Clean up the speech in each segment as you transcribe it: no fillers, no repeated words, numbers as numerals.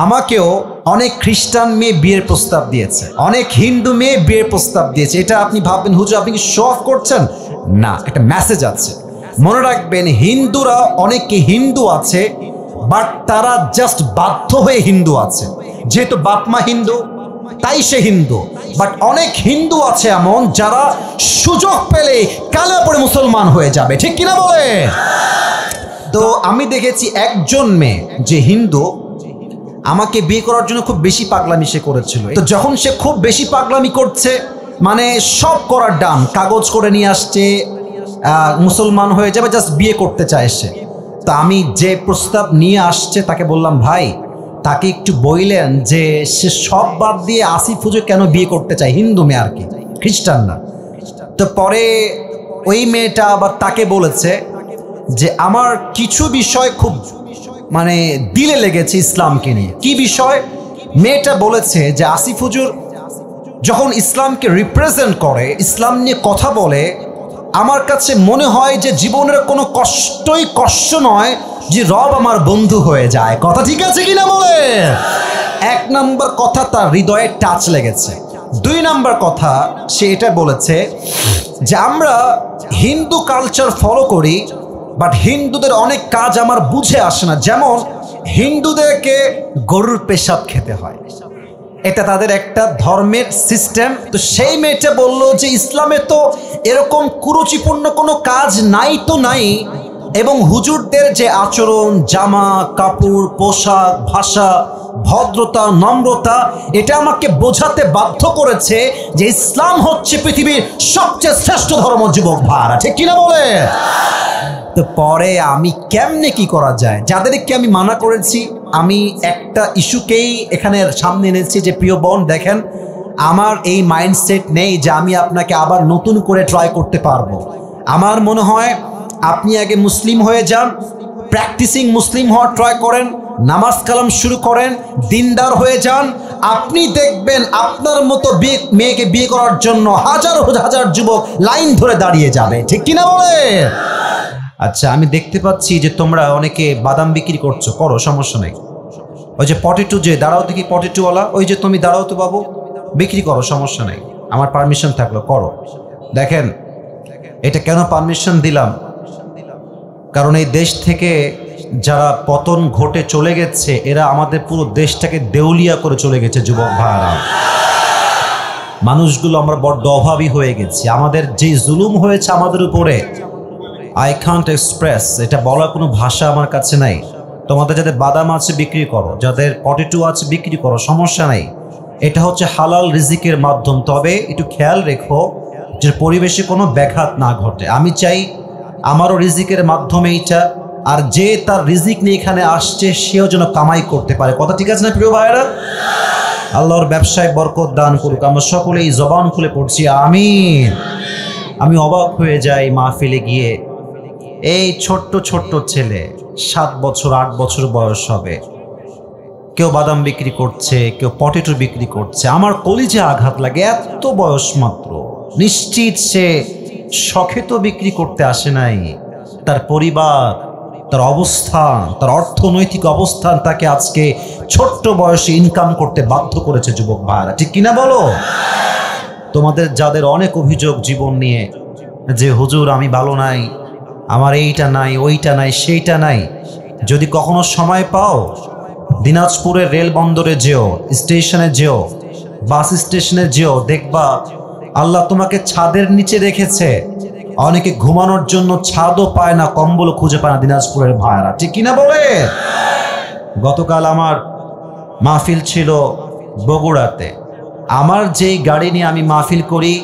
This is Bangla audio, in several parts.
আমাকেও অনেক খ্রিস্টান মেয়ে বিয়ের প্রস্তাব দিয়েছে, অনেক হিন্দু মেয়ে বিয়ের প্রস্তাব দিয়েছে। এটা আপনি ভাববেন হুজুর আপনি কি শো অফ করছেন? না, একটা মেসেজ আছে। মনে রাখবেন, হিন্দুরা অনেকে হিন্দু আছে, বাট তারা জাস্ট বাধ্য হয়ে হিন্দু আছে। যেহেতু বাপ মা হিন্দু তাই সে হিন্দু। বাট অনেক হিন্দু আছে এমন যারা সুযোগ পেলে কালে পড়ে মুসলমান হয়ে যাবে, ঠিক কিনা বলে? তো আমি দেখেছি একজন মেয়ে যে হিন্দু আমাকে বিয়ে করার জন্য খুব বেশি পাগলামি সে করেছিল। তো যখন সে খুব বেশি পাগলামি করছে, মানে সব করার ডান, কাগজ করে নিয়ে আসছে, মুসলমান হয়ে যাবে, জাস্ট বিয়ে করতে চায় সে। তো আমি যে প্রস্তাব নিয়ে আসছে তাকে বললাম, ভাই তাকে একটু বললেন যে সে সব বাদ দিয়ে আসিফ হুজুর কেন বিয়ে করতে চায়, হিন্দু মেয়ে আর কি, খ্রিস্টান না। তো পরে ওই মেয়েটা আবার তাকে বলেছে যে আমার কিছু বিষয় খুব মানে দিলে লেগেছে ইসলামকে নিয়ে। কি বিষয়? মেয়েটা বলেছে যে আসিফ হুজুর যখন ইসলামকে রিপ্রেজেন্ট করে, ইসলাম নিয়ে কথা বলে, আমার কাছে মনে হয় যে জীবনের কোনো কষ্টই কষ্ট নয় যে রব আমার বন্ধু হয়ে যায়। কথা ঠিক আছে কিনা বলে? এক নাম্বার কথা তার হৃদয়ে টাচ লেগেছে। দুই নাম্বার কথা সে এটা বলেছে যে আমরা হিন্দু কালচার ফলো করি, বাট হিন্দুদের অনেক কাজ আমার বুঝে আসে না। যেমন হিন্দুদেরকে গরুর পেশাব খেতে হয়, এটা তাদের একটা ধর্মের সিস্টেম। তো সেই মেয়েটা বলল যে ইসলামে তো এরকম কুরুচিপূর্ণ কোনো কাজ নাই তো নাই, এবং হুজুরদের যে আচরণ, জামা কাপড়, পোশাক, ভাষা, ভদ্রতা, নম্রতা, এটা আমাকে বোঝাতে বাধ্য করেছে যে ইসলাম হচ্ছে পৃথিবীর সবচেয়ে শ্রেষ্ঠ ধর্ম। যুবক ভাড়া ঠিক কিনা বলে? তো পরে আমি কেমনে কি করা যায়, যাদেরকে আমি মানা করেছি, আমি একটা ইস্যুকেই এখানে সামনে এনেছি যে প্রিয় বোন দেখেন, আমার এই মাইন্ডসেট নেই যে আমি আপনাকে আবার নতুন করে ট্রাই করতে পারবো। আমার মনে হয় আপনি আগে মুসলিম হয়ে যান, প্র্যাকটিসিং মুসলিম হওয়ার ট্রাই করেন, নামাজ কালাম শুরু করেন, দিনদার হয়ে যান। আপনি দেখবেন আপনার মতো মেয়েকে বিয়ে করার জন্য হাজার হাজার যুবক লাইন ধরে দাঁড়িয়ে যাবে, ঠিক কিনা বলে? আচ্ছা, আমি দেখতে পাচ্ছি যে তোমরা অনেকে বাদাম বিক্রি করছো, করো, সমস্যা নেই। ওই যে পটেটো, যে দাঁড়াও দেখি পটেটোওয়ালা, ওই যে তুমি দাঁড়াও তো বাবু, বিক্রি করো, সমস্যা নেই, আমার পারমিশন থাকলো, করো। দেখেন এটা কেন পারমিশন দিলাম, কারণ এই দেশ থেকে যারা পতন ঘটে চলে গেছে, এরা আমাদের পুরো দেশটাকে দেউলিয়া করে চলে গেছে। যুবক ভাইরা, মানুষগুলো আমরা বড্ড অভাবী হয়ে গেছি। আমাদের যে জুলুম হয়েছে আমাদের উপরে, আই কান্ট এক্সপ্রেস, এটা বলার কোনো ভাষা আমার কাছে নাই। তোমাদের যাদের বাদাম আছে বিক্রি করো, যাদের পটেটো আছে বিক্রি করো, সমস্যা নাই। এটা হচ্ছে হালাল রিজিকের মাধ্যম। তবে একটু খেয়াল রেখো যে পরিবেশে কোনো ব্যাঘাত না ঘটে। আমি চাই আমারও রিজিকের মাধ্যমে এইটা, আর যে তার রিজিক নিয়ে এখানে আসছে সেও যেন কামাই করতে পারে। কথা ঠিক আছে না প্রিয় ভাইয়েরা? আল্লাহর ব্যবসায় বরকত দান করুক। আমরা সকলেই জবান খুলে পড়ছি আমিন। আমি অবাক হয়ে যাই মাহফিলে গিয়ে, এই ছোট্ট ছোট্ট ছেলে, 7 বছর 8 বছর বয়স হবে, কেউ বাদাম বিক্রি করছে, কেউ পটেটো বিক্রি করছে। আমার কলিজে আঘাত লাগে, এত বয়স মাত্র। নিশ্চিত সে শখে তো বিক্রি করতে আসে নাই। তার পরিবার, তার অবস্থান, তার অর্থনৈতিক অবস্থান তাকে আজকে ছোট্ট বয়সে ইনকাম করতে বাধ্য করেছে। যুবক ভাইরা ঠিক কিনা বলো? তোমাদের যাদের অনেক অভিযোগ জীবন নিয়ে যে হুজুর আমি ভালো নাই, আমার এইটা নাই, ওইটা নাই, সেইটা নাই, যদি কখনো সময় পাও দিনাজপুরের রেল বন্দরে যেও, স্টেশনে যেও, বাস স্টেশনে যেও, দেখবা আল্লাহ তোমাকে ছাদের নিচে রেখেছে। অনেকে ঘুমানোর জন্য ছাদও পায় না, কম্বল খুঁজে পায় না দিনাজপুরের ভাইরা ঠিক কিনা বলে? গতকাল আমার মাহফিল ছিল বগুড়াতে। আমার যেই গাড়ি নিয়ে আমি মাহফিল করি,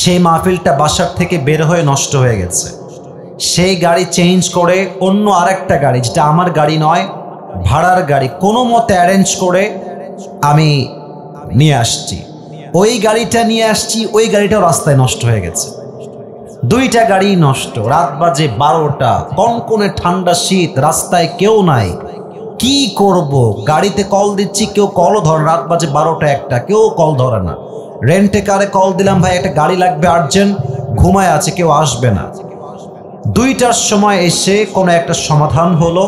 সেই মাহফিলটা বাসার থেকে বের হয়ে নষ্ট হয়ে গেছে। সেই গাড়ি চেঞ্জ করে অন্য আরেকটা গাড়ি, যেটা আমার গাড়ি নয়, ভাড়ার গাড়ি, কোনো মতে অ্যারেঞ্জ করে আমি নিয়ে আসছি। ওই গাড়িটা নিয়ে আসছি, ওই গাড়িটাও রাস্তায় নষ্ট হয়ে গেছে। দুইটা গাড়ি নষ্ট। রাত বাজে 12টা, কনকনে ঠান্ডা শীত, রাস্তায় কেউ নাই। কি করব? গাড়িতে কল দিচ্ছি, কেউ কলও ধরে। রাত বাজে 12টা 1টা, কেউ কল ধরে না। রেন্টে কারে কল দিলাম, ভাই একটা গাড়ি লাগবে আর্জেন্ট, ঘুমায় আছে, কেউ আসবে না। 2টার সময় এসে কোনো একটা সমাধান হলো।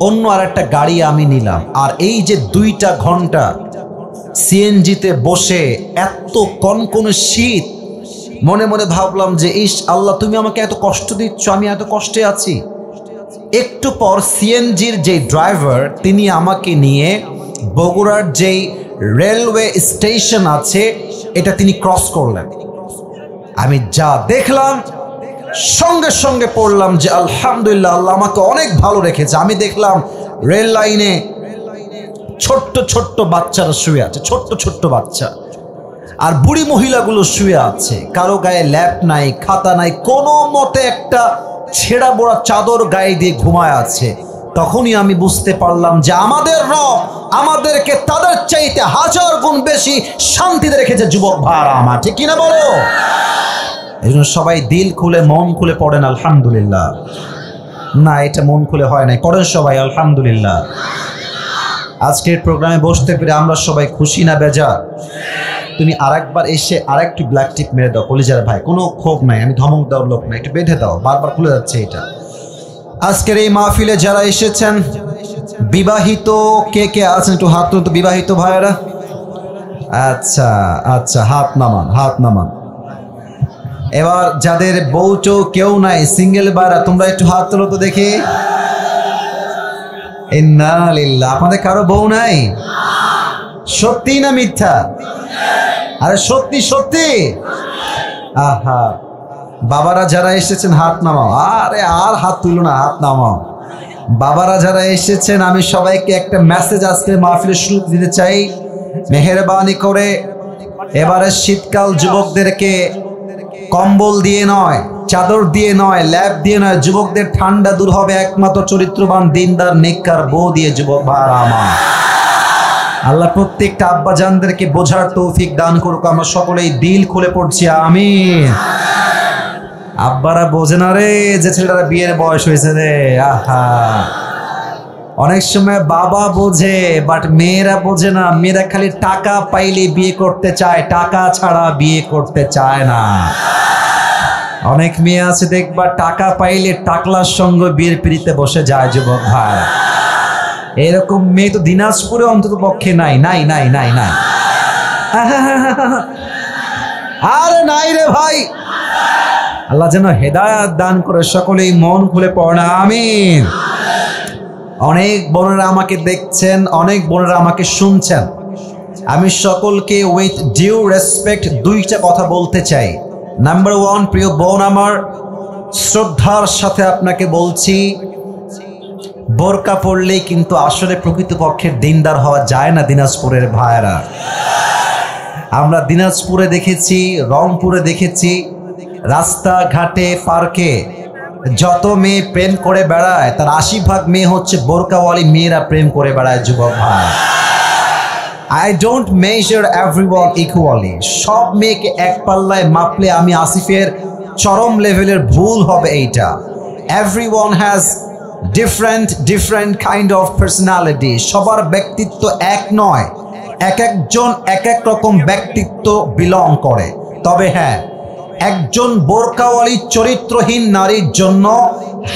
অন্য আরেকটা গাড়ি আমি নিলাম। আর এই যে 2টা ঘন্টা সিএনজিতে বসে, এত কনকনে শীত, মনে মনে ভাবলাম যে ইস আল্লাহ, তুমি আমাকে এত কষ্ট দিচ্ছ, আমি এত কষ্টে আছি। একটু পর সিএনজির যে ড্রাইভার, তিনি আমাকে নিয়ে বগুড়ার যেই রেলওয়ে স্টেশন আছে এটা তিনি ক্রস করলেন। আমি যা দেখলাম সঙ্গে সঙ্গে পড়লাম যে আলহামদুলিল্লাহ, আল্লাহ আমাকে অনেক ভালো রেখেছে। আমি দেখলাম রেল লাইনে ছোট্ট ছোট্ট বাচ্চারা শুয়ে আছে, ছোট্ট ছোট্ট বাচ্চা, আর বুড়ি মহিলাগুলো শুয়ে আছে। কারো গায়ে ল্যাপ নাই, খাতা নাই, কোনো মতে একটা ছেঁড়া বড়া চাদর গায়ে দিয়ে ঘুমায় আছে। তখনই আমি বুঝতে পারলাম যে আমাদের রব আমাদেরকে তাদের চাইতে 1000 গুণ বেশি শান্তিতে রেখেছে। যুবক ভাইরা আমার, ঠিক কিনা বলো? এই জন্য সবাই দিল খুলে মন খুলে পড়েন আলহামদুলিল্লাহ। না, এটা মন খুলে হয় নাই, পড়েন সবাই আলহামদুলিল্লাহ। আজকের প্রোগ্রামে বসতে পেরে আমরা সবাই খুশি না বেজার? তুমি আরেকবার এসে আরেকটু ব্ল্যাক টিপ মেরে দাও কলিজার ভাই, কোনো ক্ষোভ নাই, আমি ধমক দেওয়ার লোক না, একটু বেঁধে দাও, বারবার খুলে যাচ্ছে এটা। আজকের এই মাহফিলে যারা এসেছেন, বিবাহিত কে কে আছেন একটু হাত তুলুন তো, বিবাহিত ভাইয়েরা। আচ্ছা আচ্ছা, হাত নামান, হাত নামান। এবার যাদের বউটো কেউ নাই, সিঙ্গেল ভাইরা, তোমরা একটু হাত তুলো তো দেখি। ইন্না লিল্লাহ, আপনাদের কারো বউ নাই? সত্যি না মিথ্যা? আরে সত্যি সত্যি। আহা, বাবারা যারা এসেছেন হাত নামাও। আরে আর হাত তুলো না, হাত নামাও। বাবারা যারা এসেছেন, আমি সবাইকে একটা মেসেজ আজকে মাহফিলের শুরু দিতে চাই। মেহেরবানি করে এবারে শীতকাল যুবকদেরকে কম্বল দিয়ে নয়, চাদর দিয়ে নয়, ল্যাপ দিয়ে নয়, যুবকদের ঠান্ডা দূর হবে একমাত্র চরিত্রবান দিনদার নেককার বউ দিয়ে। যুবক ভাইরা আমার, আল্লাহ প্রত্যেকটা আব্বাজানদেরকে বোঝার তৌফিক দান করুক। আমরা সকলেই দিল খুলে পড়ছি আমিন। আব্বারা বোঝে না রে যে ছেলেটার বিয়ের বয়স হয়েছে রে। আহা, অনেক সময় বাবা বোঝে, বাট মেয়েরা বোঝে না। মেয়েরা খালি টাকা পাইলে বিয়ে করতে চায়, টাকা ছাড়া বিয়ে করতে চায় না। অনেক মেয়ে আছে দেখবা, টাকা পাইলে টাকলার সঙ্গে বিয়ের পিড়িতে বসে যায়। যুবক ভাই, এরকম মেয়ে তো দিনাজপুরে অন্তত পক্ষে নাই, নাই নাই নাই নাই। আরে নাই রে ভাই। আল্লাহ যেন হেদায়াত দান করে, সকলেই মন খুলে পড়না আমিন। অনেক বোনেরা আমাকে দেখছেন, অনেক বোনেরা আমাকে শুনছেন। আমি সকলকে উইথ ডিউ রেসপেক্ট 2টা কথা বলতে চাই। নাম্বার 1, প্রিয় বোন আমার, শ্রদ্ধার সাথে আপনাকে বলছি, বোরকা পড়লেই কিন্তু আসলে প্রকৃতপক্ষের দিনদার হওয়া যায় না। দিনাজপুরের ভাইয়েরা, আমরা দিনাজপুরে দেখেছি, রংপুরে দেখেছি, রাস্তাঘাটে পার্কে যত মেয়ে প্রেম করে বেড়ায়, তার 80% মেয়ে হচ্ছে বোরকাওয়ালি মেয়েরা প্রেম করে বেড়ায়। যুবক ভাই, I don't measure everyone equally. সব মেয়েকে এক পাল্লায় মাপলে আমি আসিফের চরম লেভেলের ভুল হবে এইটা। Everyone has different kind of personality. সবার ব্যক্তিত্ব এক নয়, এক একজন এক এক রকম ব্যক্তিত্ব বিলং করে। তবে হ্যাঁ, একজন বোরকাওয়ালি চরিত্রহীন নারীর জন্য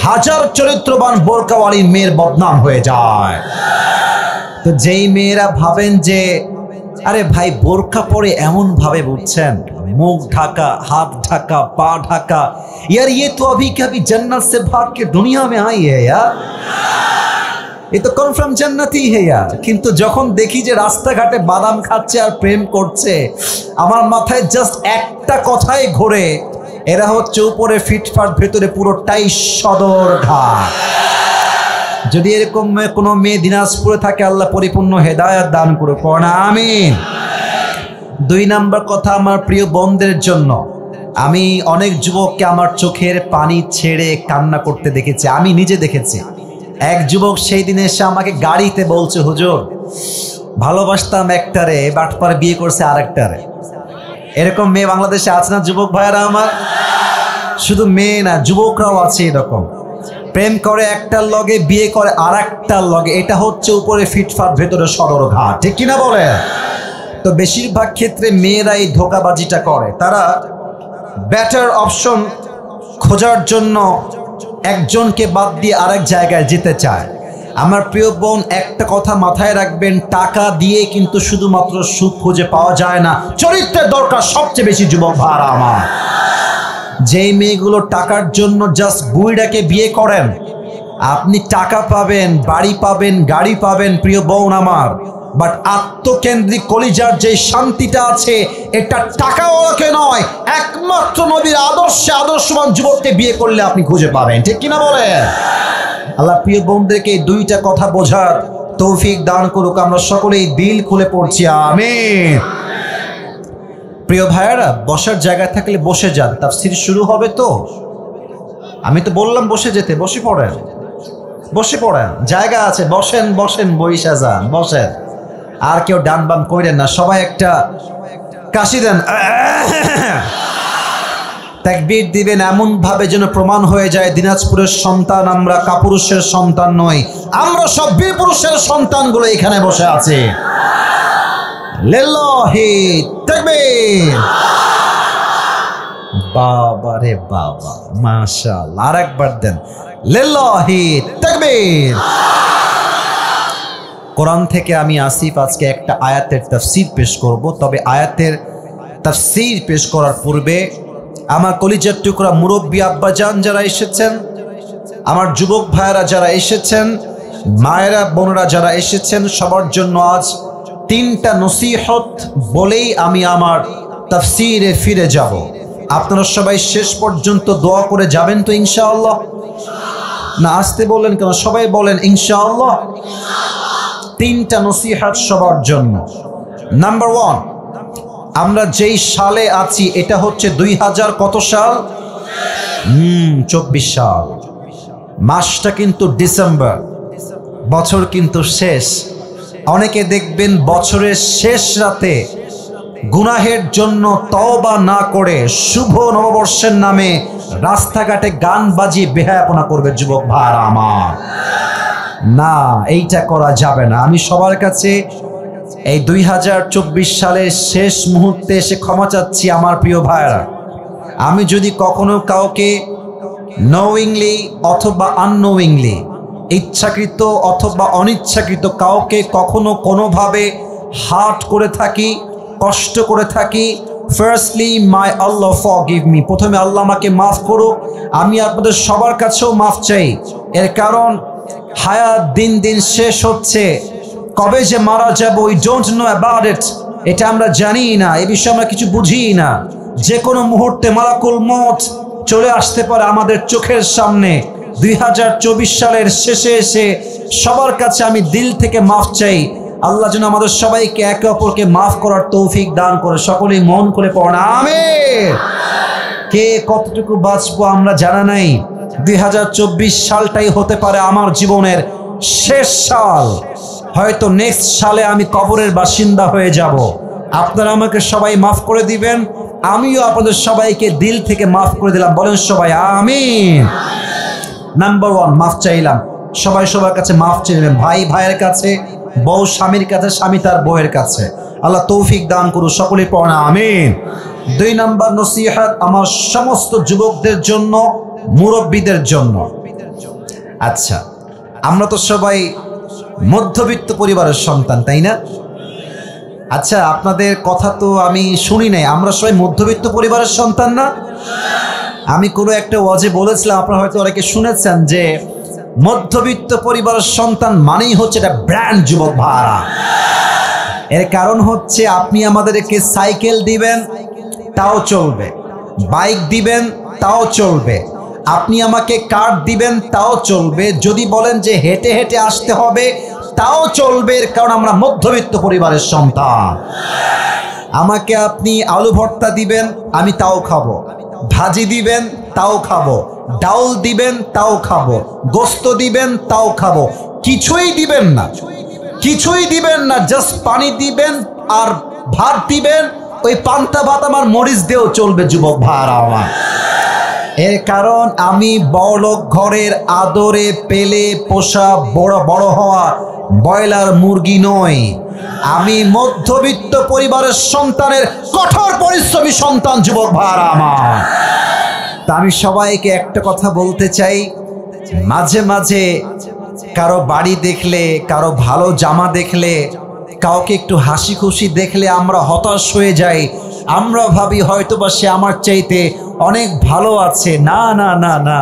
1000 চরিত্রবান বোরকাওয়ালি মেয়ের বদনাম হয়ে যায়। তো যেই মেয়েরা ভাবেন যে আরে ভাই বোরকা পরে এমন ভাবে, বুঝছেন, মুখ ঢাকা, হাত ঢাকা, পা ঢাকা, यार ये तो अभी कभी जन्नत से भाग के दुनिया में आई है यार, ये तो कन्फार्म जन्नती है यार। কিন্তু যখন দেখি যে রাস্তাঘাটে বাদাম খাচ্ছে আর প্রেম করছে, আমার মাথায় জাস্ট একটা কথাই ঘোরে, এরা হচ্ছে উপরে ফিটফাট, ভেতরে পুরোটাই সদরঘাট। যদি এরকম কোনো মেয়ে দিনাজপুরে থাকে, আল্লাহ পরিপূর্ণ হেদায়াত দান করুক, পড়না আমিন। 2 নাম্বার কথা আমার প্রিয় বোনদের জন্য, আমি অনেক যুবককে আমার চোখের পানি ছেড়ে কান্না করতে দেখেছি, আমি নিজে দেখেছি। এক যুবক সেই দিন এসে আমাকে গাড়িতে বলছে, হুজুর ভালোবাসতাম একটারে, বাটপার বিয়ে করছে আরেকটারে। এরকম মেয়ে বাংলাদেশে আছে না যুবক ভাইয়েরা আমার? শুধু মেয়ে না, যুবকরাও আছে এরকম। প্রেম করে একটার লগে, বিয়ে করে আরেকটার লগে। এটা হচ্ছে উপরে ফিটফাট, ভেতরে সদরঘাট, ঠিক কিনা বলে? তো বেশিরভাগ ক্ষেত্রে মেয়েরা এই ধোঁকাবাজিটা করে। তারা বেটার অপশন খোঁজার জন্য একজনকে বাদ দিয়ে আরেক জায়গায় যেতে চায়। আমার প্রিয় বোন, একটা কথা মাথায় রাখবেন, টাকা দিয়ে কিন্তু শুধুমাত্র সুখ খুঁজে পাওয়া যায় না, চরিত্রের দরকার সবচেয়ে বেশি যুবক ভাইরা আমার। যেই মেয়েগুলো টাকার জন্য জাস্ট বুইড়াকে বিয়ে করেন, আপনি টাকা পাবেন, বাড়ি পাবেন, গাড়ি পাবেন প্রিয় বোন আমার, বাট আত্মকেন্দ্রিক কলিজার যে শান্তিটা আছে এটা টাকাওয়ালাকে নয়, একমাত্র নবীর আদর্শে আদর্শবান যুবককে বিয়ে করলে আপনি খুঁজে পাবেন। ঠিক কিনা বলেন? আল্লাহ প্রিয় বোনদেরকে দুইটা কথা বোঝার তৌফিক দান করুক। আমরা সকলেই দিল খুলে পড়ছি আমিন। প্রিয় ভাইয়েরা, বসার জায়গা থাকলে বসে যান, তাফসীর শুরু হবে তো। আমি তো বললাম বসে যেতে, বসে পড়েন, বসে পড়েন, জায়গা আছে, বসেন বসেন, বইসা যান, বসেন। আর কেউ ডান বাম করেন না, সবাই একটা কাশি দেন, তাকবীর দিবেন এমন ভাবে যেন প্রমাণ হয়ে যায় দিনাজপুরের সন্তান আমরা, কাপুরুষের সন্তান নই, আমরা সব বীর পুরুষের সন্তানগুলো এখানে বসে আছে। লিল্লাহি তাকবীর। বাবা রে বাবা, মাশাআল্লাহ, আরেকবার দেন, লিল্লাহি তাকবীর। কোরআন থেকে আমি আসিফ আজকে একটা আয়াতের তাফসীর পেশ করব, তবে আয়াতের তাফসীর পেশ করার পূর্বে আমার কলিজার টুকরা মুরব্বী আব্বাজান যারা এসেছেন, আমার যুবক ভাইয়েরা যারা এসেছেন, মায়েরা বোনেরা যারা এসেছেন, সবার জন্য আজ 3টা নসিহত বলেই আমি আমার তাফসীরে ফিরে যাব। আপনারা সবাই শেষ পর্যন্ত দোয়া করে যাবেন তো ইনশাআল্লাহ? না আসতে বললেন কেন? সবাই বলেন ইনশাআল্লাহ। 3টা নসিহত সবার জন্য। নাম্বার 1, আমরা যেই সালে আছি এটা হচ্ছে 2000 কত সাল? 24 সাল। মাসটা কিন্তু ডিসেম্বর, বছর কিন্তু শেষ। অনেকে দেখবেন বছরের শেষ রাতে গুনাহের জন্য তওবা না করে শুভ নববর্ষের নামে রাস্তাঘাটে গান বাজিয়ে বেহায়াপনা করবে যুবক ভাইরা আমার। না, এইটা করা যাবে না। আমি সবার কাছে এই 2024 সালের শেষ মুহূর্তে এসে ক্ষমা চাচ্ছি আমার প্রিয় ভাইরা। আমি যদি কখনো কাউকে নোয়িংলি অথবা আননোয়িংলি, ইচ্ছাকৃত অথবা অনিচ্ছাকৃত কাউকে কখনো কোনোভাবে হার্ট করে থাকি, কষ্ট করে থাকি, ফার্স্টলি মাই আল্লাহ ফরগিভ মি, প্রথমে আল্লাহ আমাকে মাফ করুক। আমি আপনাদের সবার কাছেও মাফ চাই। এর কারণ হায়াত দিন দিন শেষ হচ্ছে, কবে যে মারা যাব we don't know about it, এটা আমরা জানি না, এ বিষয়ে আমরা কিছু বুঝি না। যে কোনো মুহূর্তে মালাকুল মউত চলে আসতে পারে আমাদের চোখের সামনে। 2024 সালের শেষে এসে সবার কাছে আমি দিল থেকে মাফ চাই। আল্লাহ যেন আমাদের সবাইকে একে অপরকে মাফ করার তৌফিক দান করে। সকলেই মন করে পড়েন আমিন। কে কতটুকু বাঁচবো আমরা জানা নাই। 2024 সালটাই হতে পারে আমার জীবনের শেষ সাল। হয়তো নেক্সট সালে আমি কবরের বাসিন্দা হয়ে যাব। আপনারা আমাকে সবাই মাফ করে দিবেন, আমিও আপনাদের সবাইকে দিল থেকে মাফ করে দিলাম। বলেন সবাই আমিন। নাম্বার 1, মাফ চাইলাম। সবাই সবার কাছে মাফ চাইবেন, ভাই ভাইয়ের কাছে, বউ স্বামীর কাছে, স্বামী তার বউয়ের কাছে। আল্লাহ তৌফিক দান করুন, সকলে পড়া আমিন। 2 নাম্বার নসিহত আমার সমস্ত যুবকদের জন্য, মুরব্বীদের জন্য। আচ্ছা, আমরা তো সবাই মধ্যবিত্ত পরিবারের সন্তান, তাই না? আচ্ছা, আপনাদের কথা তো আমি শুনি নাই, আমরা সবাই মধ্যবিত্ত পরিবারের সন্তান না? আমি কোনো একটা ওয়াজে বলেছিলাম, আপনারা হয়তো অনেকে শুনেছেন, যে মধ্যবিত্ত পরিবারের সন্তান মানেই হচ্ছে এটা ব্র্যান্ড যুবক ভাড়া। এর কারণ হচ্ছে আপনি আমাদেরকে সাইকেল দিবেন তাও চলবে, বাইক দিবেন তাও চলবে, আপনি আমাকে কার দিবেন তাও চলবে, যদি বলেন যে হেঁটে হেঁটে আসতে হবে তাও চলবে। এর কারণ আমরা মধ্যবিত্ত পরিবারের সন্তান। আমাকে আপনি আলু ভর্তা দিবেন আমি তাও খাবো, ভাজি দিবেন তাও খাবো, ডাউল দিবেন তাও খাবো, গোস্ত দিবেন তাও খাবো। কিছুই দিবেন না, কিছুই দিবেন না, জাস্ট পানি দিবেন আর ভাত দিবেন, ওই পান্তা ভাত আমার মরিচ দিয়েও চলবে যুবক ভাইরা আমার। এর কারণ আমি বড়লোক ঘরের আদরে পেলে পোষা বড় বড় হওয়া ব্রয়লার মুরগি নই। আমি মধ্যবিত্ত পরিবারের সন্তানের কঠোর পরিশ্রমী সন্তান যুবক ভাইরা আমার। তা আমি সবাইকে একটা কথা বলতে চাই, মাঝে মাঝে কারো বাড়ি দেখলে, কারো ভালো জামা দেখলে, কাউকে একটু হাসি খুশি দেখলে আমরা হতাশ হয়ে যাই। আমরা ভাবি হয়তোবা সে আমার চাইতে অনেক ভালো আছে। না না না না,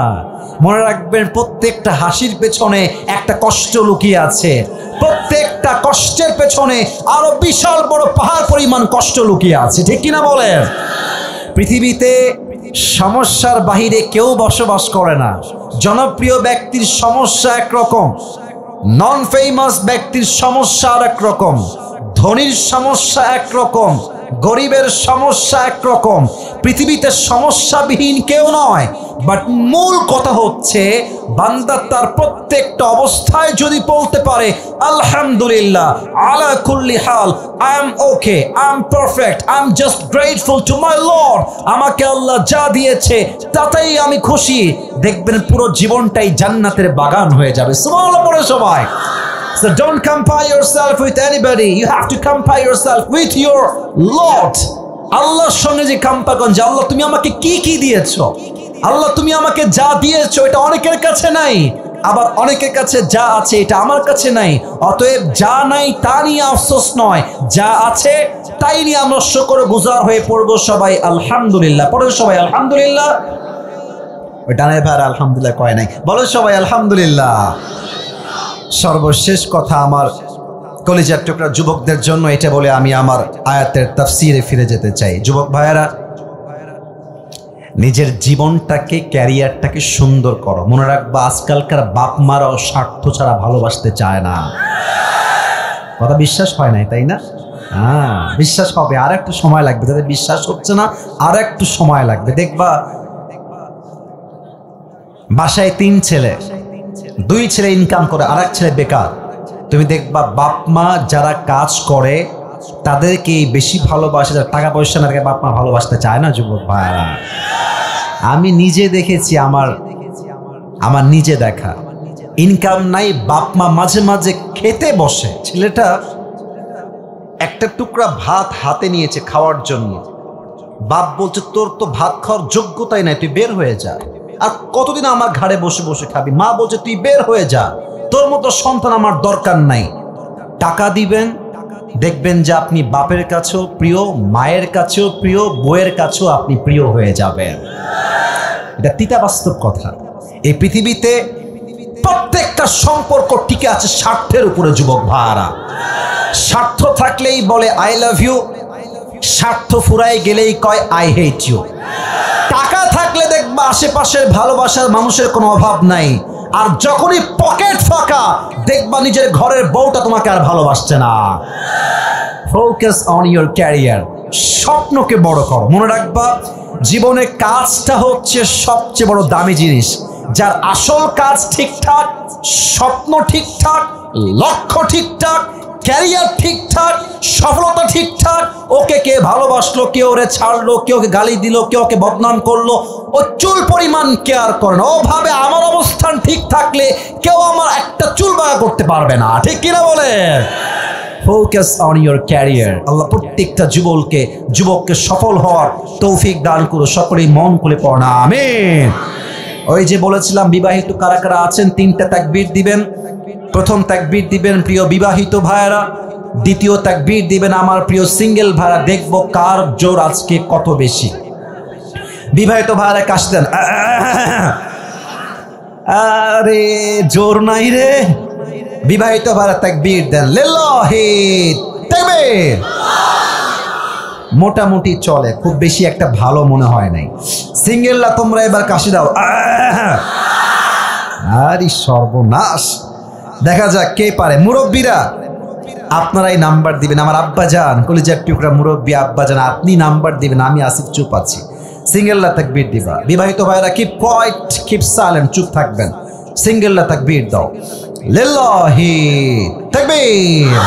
মনে রাখবেন প্রত্যেকটা হাসির পেছনে একটা কষ্ট লুকিয়ে আছে। প্রত্যেকটা কষ্টের পেছনে আরো বিশাল বড় পাহাড় পরিমাণ কষ্ট লুকিয়ে আছে। ঠিক কিনা বলেন? পৃথিবীতে সমস্যার বাহিরে কেউ বসবাস করে না। জনপ্রিয় ব্যক্তির সমস্যা একরকম, নন ফেমাস ব্যক্তির সমস্যা আর একরকম, ধনীর সমস্যা একরকম, গরিবের সমস্যা একরকম। পৃথিবীতে সমস্যাবিহীন কেউ নয়। বাট মূল কথা হচ্ছে বান্দা তার প্রত্যেকটা অবস্থায় যদি বলতে পারে আলহামদুলিল্লাহ আলা কুল্লি হাল, I am okay, I am perfect, I am just grateful to my lord, আমাকে আল্লাহ যা দিয়েছে তাতেই আমি খুশি, দেখবেন পুরো জীবনটাই জান্নাতের বাগান হয়ে যাবে। সুবহানাল্লাহ পড়ে সবাই। So don't compare yourself with anybody. You have to compare yourself with your Lord. আল্লাহর সঙ্গে যে কম্পেয়ার করেন যে আল্লাহ তুমি আমাকে কি কি দিয়েছো, আল্লাহ তুমি আমাকে যা দিয়েছো এটা অনেকের কাছে নাই, আবার অনেকের কাছে যা আছে এটা আমার কাছে নাই। অতএব যা নাই তা নিয়ে আফসোস নয়, যা আছে তাই নিয়ে আমরা শুকরগুজার হয়ে পড়বো সবাই আলহামদুলিল্লাহ। পড়েন সবাই আলহামদুলিল্লাহ। ওই ডানের ভাই আলহামদুলিল্লাহ কয় নাই, বলো সবাই আলহামদুলিল্লাহ। সর্বশেষ কথা আমার কলিজার টুকরা যুবকদের জন্য এটা বলে আমি আমার আয়াতের তাফসিরে ফিরে যেতে চাই। যুবক ভাইয়েরা, নিজের জীবনটাকে, ক্যারিয়ারটাকে সুন্দর করো। মনে রাখবা আজকালকার বাপ মারাও স্বার্থ ছাড়া ভালোবাসতে চায় না। কথা বিশ্বাস হয় নাই, তাই না? হ্যাঁ, বিশ্বাস হবে, আর একটু সময় লাগবে। যাদের বিশ্বাস হচ্ছে না আর একটু সময় লাগবে। দেখবা বাসায় 3 ছেলে, 2 ছেলে ইনকাম করে, আর এক ছেলে বেকার। তুমি দেখবা বাপ মা যারা কাজ করে তাদেরকে বেশি ভালোবাসে, যারা টাকা পয়সা না থাকে বাপ মা ভালোবাসতে চায় না। যুবক ভাইরা, আমি নিজে দেখেছি, আমার নিজে দেখা। ইনকাম নাই, বাপ মা মাঝে মাঝে খেতে বসে, ছেলেটা একটা টুকরা ভাত হাতে নিয়েছে খাওয়ার জন্য, বাপ বলছে তোর তো ভাত খাওয়ার যোগ্যতাই নাই, তুই বের হয়ে যা, আর কতদিন আমার ঘাড়ে বসে বসে খাবি। মা বলছে তুই বের হয়ে যা, তোর মতো সন্তান আমার দরকার নাই। টাকা দিবেন, দেখবেন যে আপনি বাপের কাছেও প্রিয়, মায়ের কাছেও প্রিয়, বউয়ের কাছেও আপনি প্রিয় হয়ে যাবেন। এটা তিতা বাস্তব কথা। এই পৃথিবীতে প্রত্যেকটা সম্পর্ক টিকে আছে স্বার্থের উপরে। যুবক ভাইরা, স্বার্থ থাকলেই বলে আই লাভ ইউ, স্বার্থ ফুরাই গেলেই কয় আই হেট ইউ। টাকা থাকলে দেখবা আশেপাশের ভালোবাসার মানুষের কোনো অভাব নাই, আর যখনই পকেট ফাঁকা দেখবা নিজের ঘরের বউটা তোমাকে আর ভালোবাসছে না। ফোকাস অন ইউর ক্যারিয়ার, স্বপ্নকে বড় করো। মনে রাখবা জীবনে কাজটা হচ্ছে সবচেয়ে বড় দামি জিনিস। যার আসল কাজ ঠিকঠাক, স্বপ্ন ঠিকঠাক, লক্ষ্য ঠিকঠাক, ক্যারিয়ার ঠিকঠাক, সফলতা ঠিকঠাক, ওকে কে ভালোবাসলো, কেউ ওরে ছাড়লো, কেউ ওকে গালি দিল, কেউ ওকে বদনাম করলো, ও চুল পরিমাণ কেয়ার করে না। ও ভাবে আমার অবস্থান ঠিক থাকলে কেউ আমার একটা চুল বাঁকা করতে পারবে না। ঠিক কিনা বলে? Focus on your career. আল্লাহ প্রত্যেকটা যুবককে সফল হওয়ার তৌফিক দান করো। সকলেই মন খুলে পড়না আমিন। ওই যে বলেছিলাম বিবাহিত কারা কারা আছেন 3টা তাকবীর দিবেন। প্রথম তাকবীর দিবেন প্রিয় বিবাহিত ভাইয়েরা, দ্বিতীয় তাকবীর দিবেন আমার প্রিয় সিঙ্গেল ভাইয়েরা। দেখবো কার জোর আজকে কত বেশি। বিবাহিত ভাইয়েরা কাশ দেন। আরে জোর নাই রে। বিবাহিত ভাইয়েরা তাকবীর দেন। লিল্লাহি তাকবীর। মোটামুটি চলে, খুব বেশি একটা ভালো মনে হয় নাই। সিঙ্গেলরা তোমরা এবার কাশি দাও। আরে সর্বনাশ। দেখা যাক কে পারে। মুরব্বীরা আপনারাই নাম্বার দিবেন। আমার আব্বাজান, কলিজার টুকরা মুরব্বী আব্বাজান, আপনি নাম্বার দিবেন, আমি আসিফ চুপ আছি। সিঙ্গেলরা তাকবীর দিবা। বিবাহিত ভাইরা কিপ কোয়াইট, কিপ সাইলেন্ট, চুপ থাকবেন। সিঙ্গেলরা তাকবীর দাও। লিল্লাহি তাকবীর।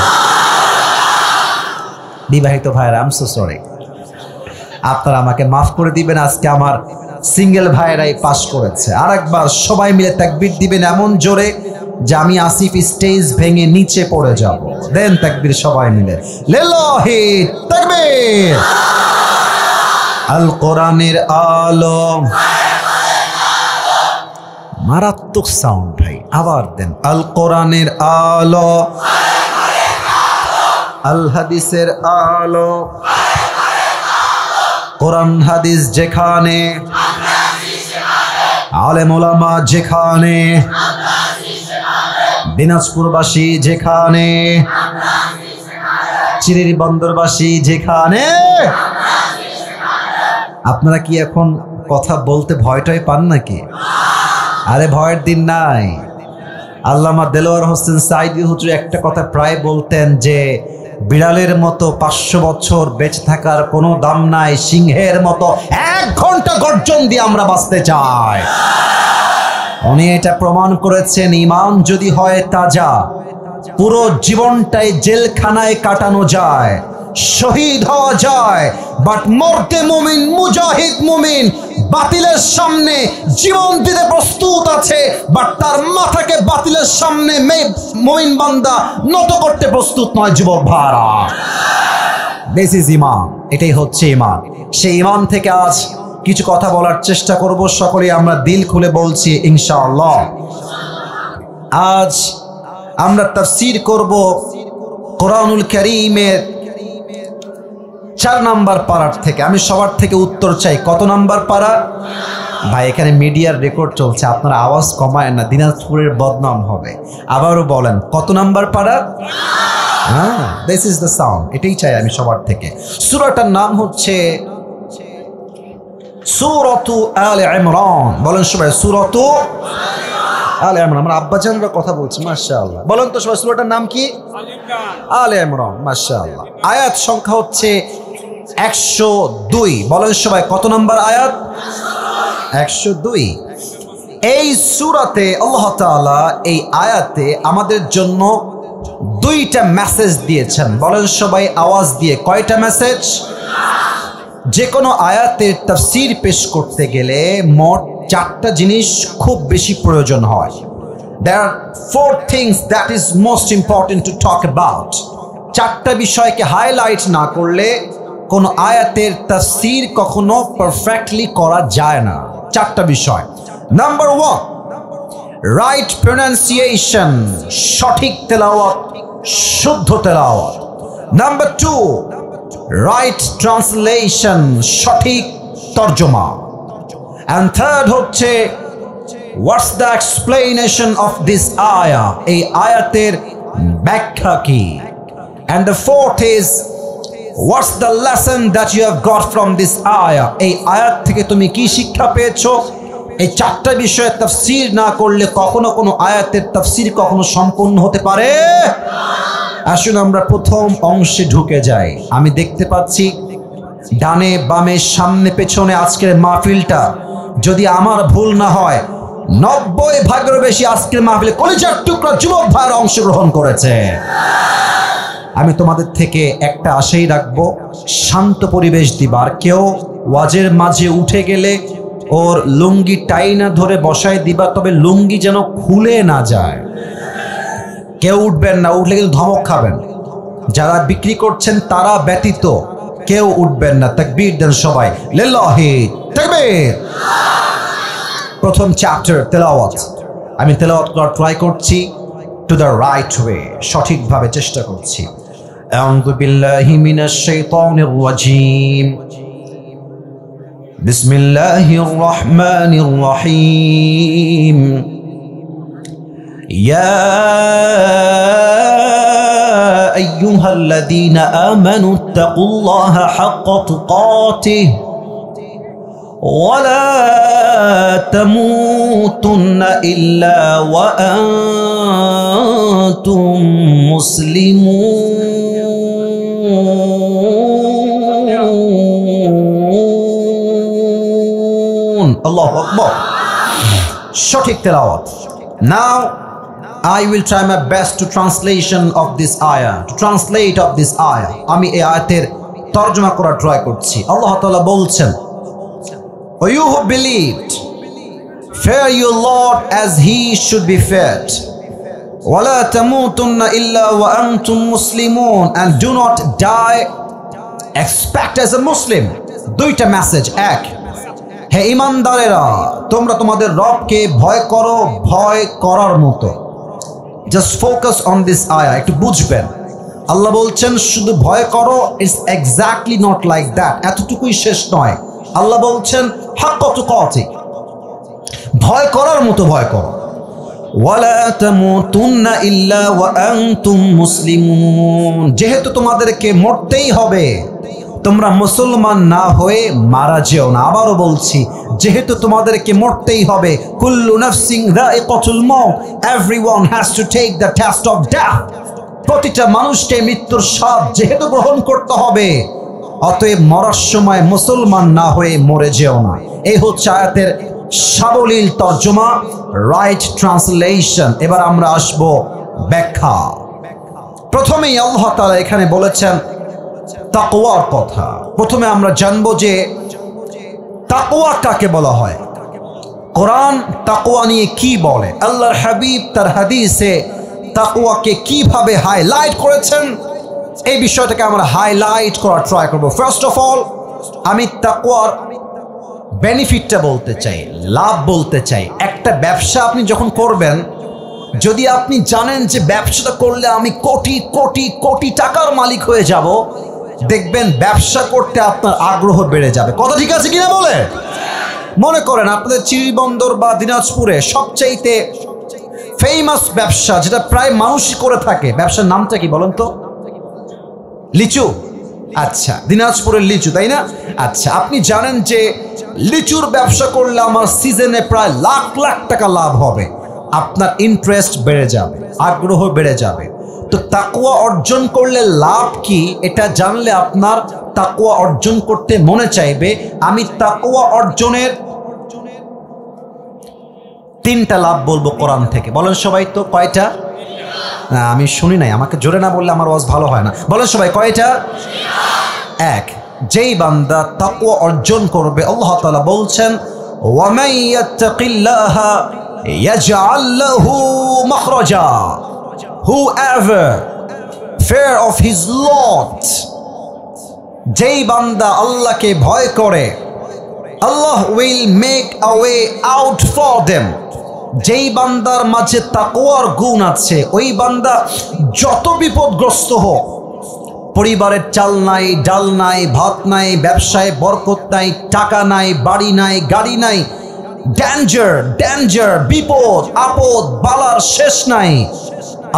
বিবাহিত ভাইরা আই এম সো সরি, আপনারা আমাকে মাফ করে দিবেন। আজকে আমার সিঙ্গেল ভাইরাই পাস করেছে। আরেকবার সবাই মিলে তাকবীর দিবেন এমন জোরে যে আমি আসিফ স্টেজ ভেঙে নিচে পড়ে যাব। দেন তাকবীর সবাই মিলে। লিল্লাহি তাকবীর। আল কোরআনের আলো মারাত্মক সাউন্ড ভাই, আবার দেন। আল কোরআনের আলো, আল হাদিসের আলো, কোরআন হাদিস যেখানে, আলেম ওলামা যেখানে, দিনাজপুরবাসী যেখানে, চিরির বন্দরবাসী যেখানে। আপনারা কি এখন কথা বলতে ভয়টাই পান নাকি? আরে ভয়ের দিন নাই। আল্লামা দেলোয়ার হোসেন সাইদি হুজুর একটা কথা প্রায় বলতেন যে বিড়ালের মতো 500 বছর বেঁচে থাকার কোনো দাম নাই, সিংহের মতো 1 ঘন্টা গর্জন দিয়ে আমরা বাঁচতে চাই। উনি এটা প্রমাণ করেছেন, ঈমান যদি হয় তাজা, পুরো জীবনটাই জেলখানায় কাটানো যায়, শহীদ হওয়া যায়, বাট মরতে মুমিন, মুজাহিদ মুমিন বাতিলের সামনে জীবন দিতে প্রস্তুত আছে, বাট তার মাথাকে বাতিলের সামনে মুমিন বান্দা নত করতে প্রস্তুত নয়। যুবক ভাইরা, দিস ইজ ঈমান, এটাই হচ্ছে ঈমান। সেই ঈমান থেকে আজ কিছু কথা বলার চেষ্টা করব, সকলেই আমরা দিল খুলে বলছি ইনশাআল্লাহ। আজ আমরা তাফসীর করব কোরআনুল কারীমের 4 নাম্বার পারার থেকে। আমি সবার থেকে উত্তর চাই, কত নাম্বার পারা? ভাই এখানে মিডিয়ার রেকর্ড চলছে, আপনারা আওয়াজ কমায় না, দিনাজপুরের বদনাম হবে। আবারও বলেন, কত নাম্বার পারা? হ্যাঁ, দিস ইজ দ্য সাউন্ড, এটাই চাই আমি সবার থেকে। সূরাটার নাম হচ্ছে সূরাতু আলে ইমরান। বলেন সবাই, সূরাতু আলে ইমরান। আমার আব্বাজানরা কথা বলছে, মাশাআল্লাহ। বলেন তো সবাই, সূরাটার নাম কি? আলে ইমরান, মাশাআল্লাহ। আয়াত সংখ্যা হচ্ছে 102। বলেন সবাই, কত নাম্বার আয়াত? 102। এই সূরাতে আল্লাহ তাআলা এই আয়াতে আমাদের জন্য 2টা মেসেজ দিয়েছেন। বলেন সবাই আওয়াজ দিয়ে, কয়টা মেসেজ? যে কোনো আয়াতের তাফসীর পেশ করতে গেলে মোট 4টা জিনিস খুব বেশি প্রয়োজন হয়। There are 4 things that is most important to talk about. 4টা বিষয়কে হাইলাইট না করলে কোন আয়াতের তাফসীর কখনো পারফেক্টলি করা যায় না। 4টা বিষয়। নাম্বার 1, রাইট প্রনাউন্সিয়েশন, সঠিক তেলাওয়াত, শুদ্ধ তেলাওয়াত। নাম্বার 2, রাইট ট্রান্সলেশন, সঠিক তর্জমা। এন্ড থার্ড হচ্ছে what's the explanation of this আয়া, এই আয়াতের ব্যাখ্যা কি। And the fourth is what's the lesson that you have got from this আয়া, এই আয়াত থেকে তুমি কি শিক্ষা পেয়েছো। এই 4টা বিষয়ে তাফসীর না করলে কখনো কোনো আয়াতের তাফসীর কখনো সম্পূর্ণ হতে পারে। আসুন আমরা প্রথম অংশে ঢুকে যাই। আমি দেখতে পাচ্ছি ডানে বামে সামনে পেছনে আজকের মাহফিলটা, যদি আমার ভুল না হয় 90 ভাগের বেশি আজকের মাহফিলে কলিজার টুকরা যুবক ভাইরা অংশগ্রহণ করেছে। আমি তোমাদের থেকে একটা আশাই রাখবো, শান্ত পরিবেশ দিবার। কেউ ওয়াজের মাঝে উঠে গেলে ওর লুঙ্গি টাইনা ধরে বসায় দিবা, তবে লুঙ্গি যেন খুলে না যায়। কেউ উঠবেন না, উঠলে কিন্তু ধমক খাবেন। যারা বিক্রি করছেন তারা ব্যতীত কেউ উঠবেন না। তাকবীর দেন সবাই, লিল্লাহি তাকবীর। প্রথম চ্যাপ্টার তেলাওয়াত, আমি তেলাওয়াত করার ট্রাই করছি টু দ্য রাইট ওয়ে, সঠিকভাবে চেষ্টা করছি। আউযু বিল্লাহি মিনাশ শাইতানির রাজীম, বিসমিল্লাহির রহমানির রহিম। ইয়া আইয়ুহাল্লাযীনা আমানু তাকুল্লাহা হাক্কা তুকাতিহি ولا تموتن إلا وأنتم مسلمون. الله أكبر. সঠিক তেলাওয়াত। Now I will try my best to translation of this ayah, to translate of this ayah. আমি এই আয়াতের তরজমা করার ট্রাই করছি। আল্লাহ তাআলা বলছেন, O you who believed, fear your Lord as he should be feared. وَلَا تَمُوتُنَّ إِلَّا وَأَنْتُمْ مُسْلِمُونَ, and do not die except as a Muslim. 2টা মেসেজ। 1, হে ঈমানদারেরা, তোমরা তোমাদের রবকে ভয় করো ভয় করার মতো। জাস্ট ফোকাস অন দিস আয়া, একটু বুঝবেন। আল্লাহ বলছেন শুধু ভয় করো, it's exactly not like that, এতটুকুই শেষ নয়। আল্লাহ বলছেন হাক্কা তুকাতিহ, ভয় করার মতো ভয় করো। ওয়ালা তামুতুন্না ইল্লা ওয়া আনতুম মুসলিমুন, যেহেতু তোমাদেরকে মরতেই হবে, তোমরা মুসলমান না হয়ে মারা যেও না। আবারও বলছি, যেহেতু তোমাদেরকে মরতেই হবে, কুল্লু নাফসিন যায়িকাতুল মাউত, everyone has to take the test of death, প্রতিটা মানুষকে মৃত্যুর স্বাদ যেহেতু গ্রহণ করতে হবে, অতএব মরার সময় মুসলমান না হয়ে মরে যেও না। এই হচ্ছে আয়াতের সাবলীল তর্জমা, রাইট ট্রান্সলেশন। এবার আমরা আসব ব্যাখ্যা। প্রথমেই আল্লাহ তাআলা এখানে বলেছেন তাকওয়ার কথা। প্রথমে আমরা জানবো যে তাকওয়া কাকে বলা হয়, কোরআন তাকওয়া নিয়ে কি বলে, আল্লাহর হাবিব তার হাদিসে তাকওয়াকে কিভাবে হাইলাইট করেছেন, এই বিষয়টাকে আমরা হাইলাইট করার ট্রাই করব। ফার্স্ট অফ অল আমি তাকওয়ার বেনিফিটটা বলতে চাই, লাভ বলতে চাই। একটা ব্যবসা আপনি যখন করবেন, যদি আপনি জানেন যে ব্যবসাটা করলে আমি কোটি কোটি কোটি টাকার মালিক হয়ে যাব, দেখবেন ব্যবসা করতে আপনার আগ্রহ বেড়ে যাবে। কথা ঠিক আছে কিনা বলে? মনে করেন আপনাদের চিরিবন্দর বা দিনাজপুরে সবচাইতে ফেমাস ব্যবসা, যেটা প্রায় মানুষই করে থাকে, ব্যবসার নামটা কি বলেন তো? লিচু। আচ্ছা, দিনাজপুরের লিচু, তাই না? আচ্ছা, আপনি জানেন যে লিচুর ব্যবসা করলে আমার সিজনে প্রায় লাখ লাখ টাকা লাভ হবে, আপনার ইন্টারেস্ট বেড়ে যাবে, আগ্রহ বেড়ে যাবে। তো তাকওয়া অর্জন করলে লাভ কি, এটা জানলে আপনার তাকওয়া অর্জন করতে মনে চাইবে। আমি তাকওয়া অর্জনের 3টা লাভ বলবো কোরআন থেকে। বলেন সবাই, তো কয়টা? না, আমি শুনি নাই, আমাকে জোরে না বললে আমার ওয়াজ ভালো হয় না। বলেন সবাই, কয়টা? 1, যেই বান্দা তাকওয়া অর্জন করবে, আল্লাহ তাআলা বলছেন ওয়া মান ইয়াত্তাকিল্লাহা ইয়াজআল লাহু মাখরাজা, whoever fear of his Lord, যেই বান্দা আল্লাহকে ভয় করে, আল্লাহ will make a way out for them। যেই বান্দার মাঝে তাকওয়ার গুণ আছে, ওই বান্দা যত বিপদগ্রস্ত হোক, পরিবারের চাল নাই, ডাল নাই, ভাত নাই, ব্যবসায় বরকত নাই, টাকা নাই, বাড়ি নাই, গাড়ি নাই, ডেঞ্জার ডেঞ্জার, বিপদ আপদ বালার শেষ নাই,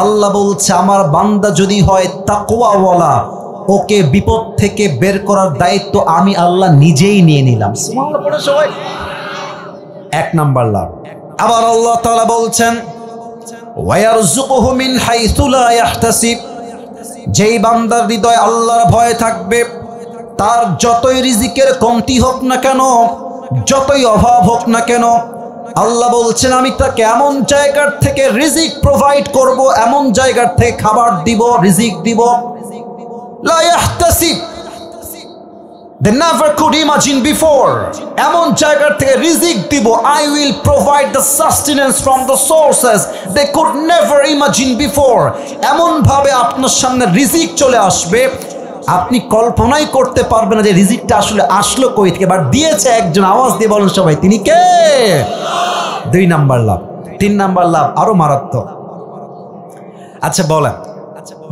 আল্লাহ বলছে আমার বান্দা যদি হয় তাকওয়াওয়ালা, ওকে বিপদ থেকে বের করার দায়িত্ব আমি আল্লাহ নিজেই নিয়ে নিলাম। সুবহানাল্লাহ পড়ে সবাই। 1 নাম্বার লাভ। আবার আল্লাহ তাআলা বলছেন ওয়ায়ারযুকুহু মিন হাইসু লা ইয়াহতাসিব, যেই বান্দার হৃদয়ে আল্লাহর ভয় থাকবে, তার যতই রিজিকের কমতি হোক না কেন, যতই অভাব হোক না কেন, আল্লাহ বলছেন আমি তাকে এমন জায়গার থেকে রিজিক প্রোভাইড করব, এমন জায়গার থেকে খাবার দিব, রিজিক দিব। লা ইয়াহতাসিব, they never could imagine before, এমন জায়গার থেকে রিজিক দিব, I will provide the sustenance from the sources they could never imagine before। এমন ভাবে আপনার সামনে রিজিক চলে আসবে, আপনি কল্পনাই করতে পারবেন না যে রিজিকটা আসলে আসলো কই থেকে, বাট দিয়েছে একজন। আওয়াজ দিয়ে বলেন সবাই, তিনি কে? 2 নাম্বার লাভ। 3 নাম্বার লাভ আরো মারাত্মক। আচ্ছা বলেন,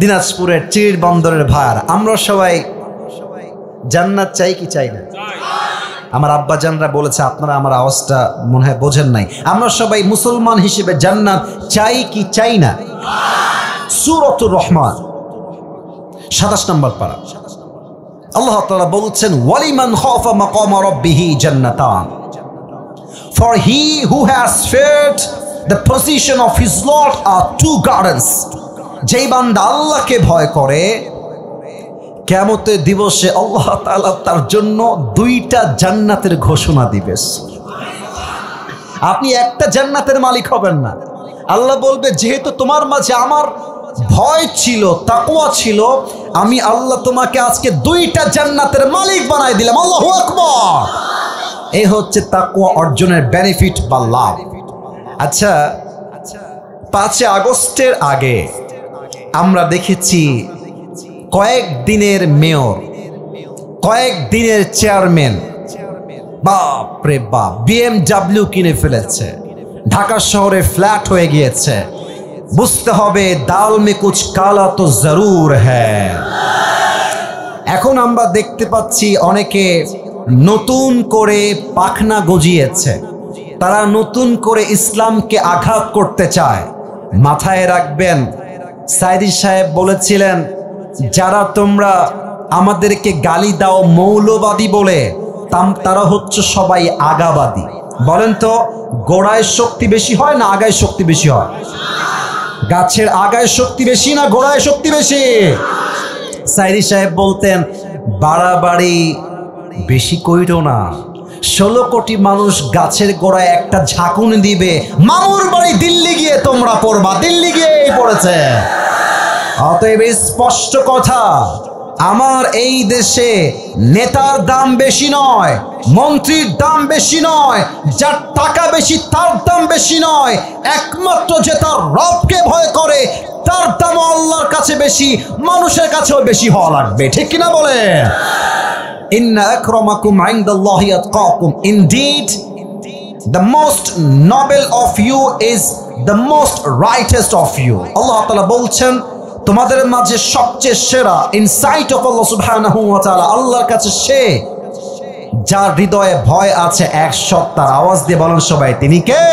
দিনাজপুরের চির বন্দরের ভাইয়ারা, আমরা সবাই জান্নাত চাই কি চাই না? আমার আব্বা জানরা বলেছে, আপনারা আমার আওয়াজটা মনে হয় বোঝেন নাই। আমরা সবাই মুসলমান হিসেবে জান্নাত চাই কি চাই না? সূরাতুর রহমান 27 নম্বর পারা আল্লাহ তাআলা বলছেন ওয়ালিমান খাফা মাকামা রাব্বিহি জান্নাতান, for he who has feared the position of his Lord are 2 gardens। যেই বান্দা আল্লাহকে ভয় করে, কিয়ামতের দিবসে আল্লাহ তাআলা তার জন্য 2টা জান্নাতের ঘোষণা দিবে। আপনি একটা জান্নাতের মালিক হবেন না। আল্লাহ বলবে যেহেতু তোমার মাঝে আমার ভয় ছিল, তাকওয়া ছিল, আমি আল্লাহ তোমাকে আজকে 2টা জান্নাতের মালিক বানাই দিলাম। আল্লাহু আকবার। এই হচ্ছে তাকওয়া অর্জনের বেনিফিট বা লাভ। আচ্ছা, 5 আগস্টের আগে আমরা দেখেছি কয়েক দিনের মেয়র, কয়েক দিনের চেয়ারম্যান, বাপ রে বাপ, BMW কিনে ফেলেছে, ঢাকা শহরে ফ্ল্যাট হয়ে গিয়েছে। বুঝতে হবে দাল মে কুছ কালা তো জরুর হ্যায়। এখন আমরা দেখতে পাচ্ছি অনেকে নতুন করে পাখনা গজিয়েছে, তারা নতুন করে ইসলামকে আঘাত করতে চায়। মাথায় রাখবেন, সাইদি সাহেব বলেছিলেন, যারা তোমরা আমাদেরকে গালি দাও মৌলবাদী বলে, তারা হচ্ছে সবাই আগাবাদী। বলেন তো, গোড়ায় শক্তি বেশি হয় না আগায় শক্তি বেশি হয়? গাছের আগায় শক্তি বেশি না গোড়ায় শক্তি বেশি? সাইদি সাহেব বলতেন, বাড়াবাড়ি বেশি কইরো না, 16 কোটি মানুষ গাছের গোড়ায় একটা ঝাঁকুনি দিবে, মামুর বাড়ি দিল্লি গিয়ে তোমরা পড়বা, দিল্লি গিয়েই পড়েছে। অতএব স্পষ্ট কথা, আমার এই দেশে নেতার দাম বেশি নয়, মন্ত্রীর দাম বেশি নয়, যার টাকা বেশি তার দাম বেশি নয়, একমাত্র যে তার রবকে ভয় করে তার দাম আল্লাহর কাছে বেশি, মানুষের কাছেও বেশি হওয়া লাগবে। ঠিক কিনা বলেন? ইন্না আকরামাকুম ইনদাল্লাহি আতকাকুম, indeed the most noble of you is the most righteous of you। আল্লাহ তাআলা বলছেন, তোমাদের মাঝে সবচেয়ে সেরা ইন সাইট অফ আল্লাহ সুবহানাহু ওয়া তাআলা, আল্লাহর কাছে সে যার হৃদয়ে ভয় আছে। এক সত্তার আওয়াজ দিয়ে বলেন সবাই, তিনি কে?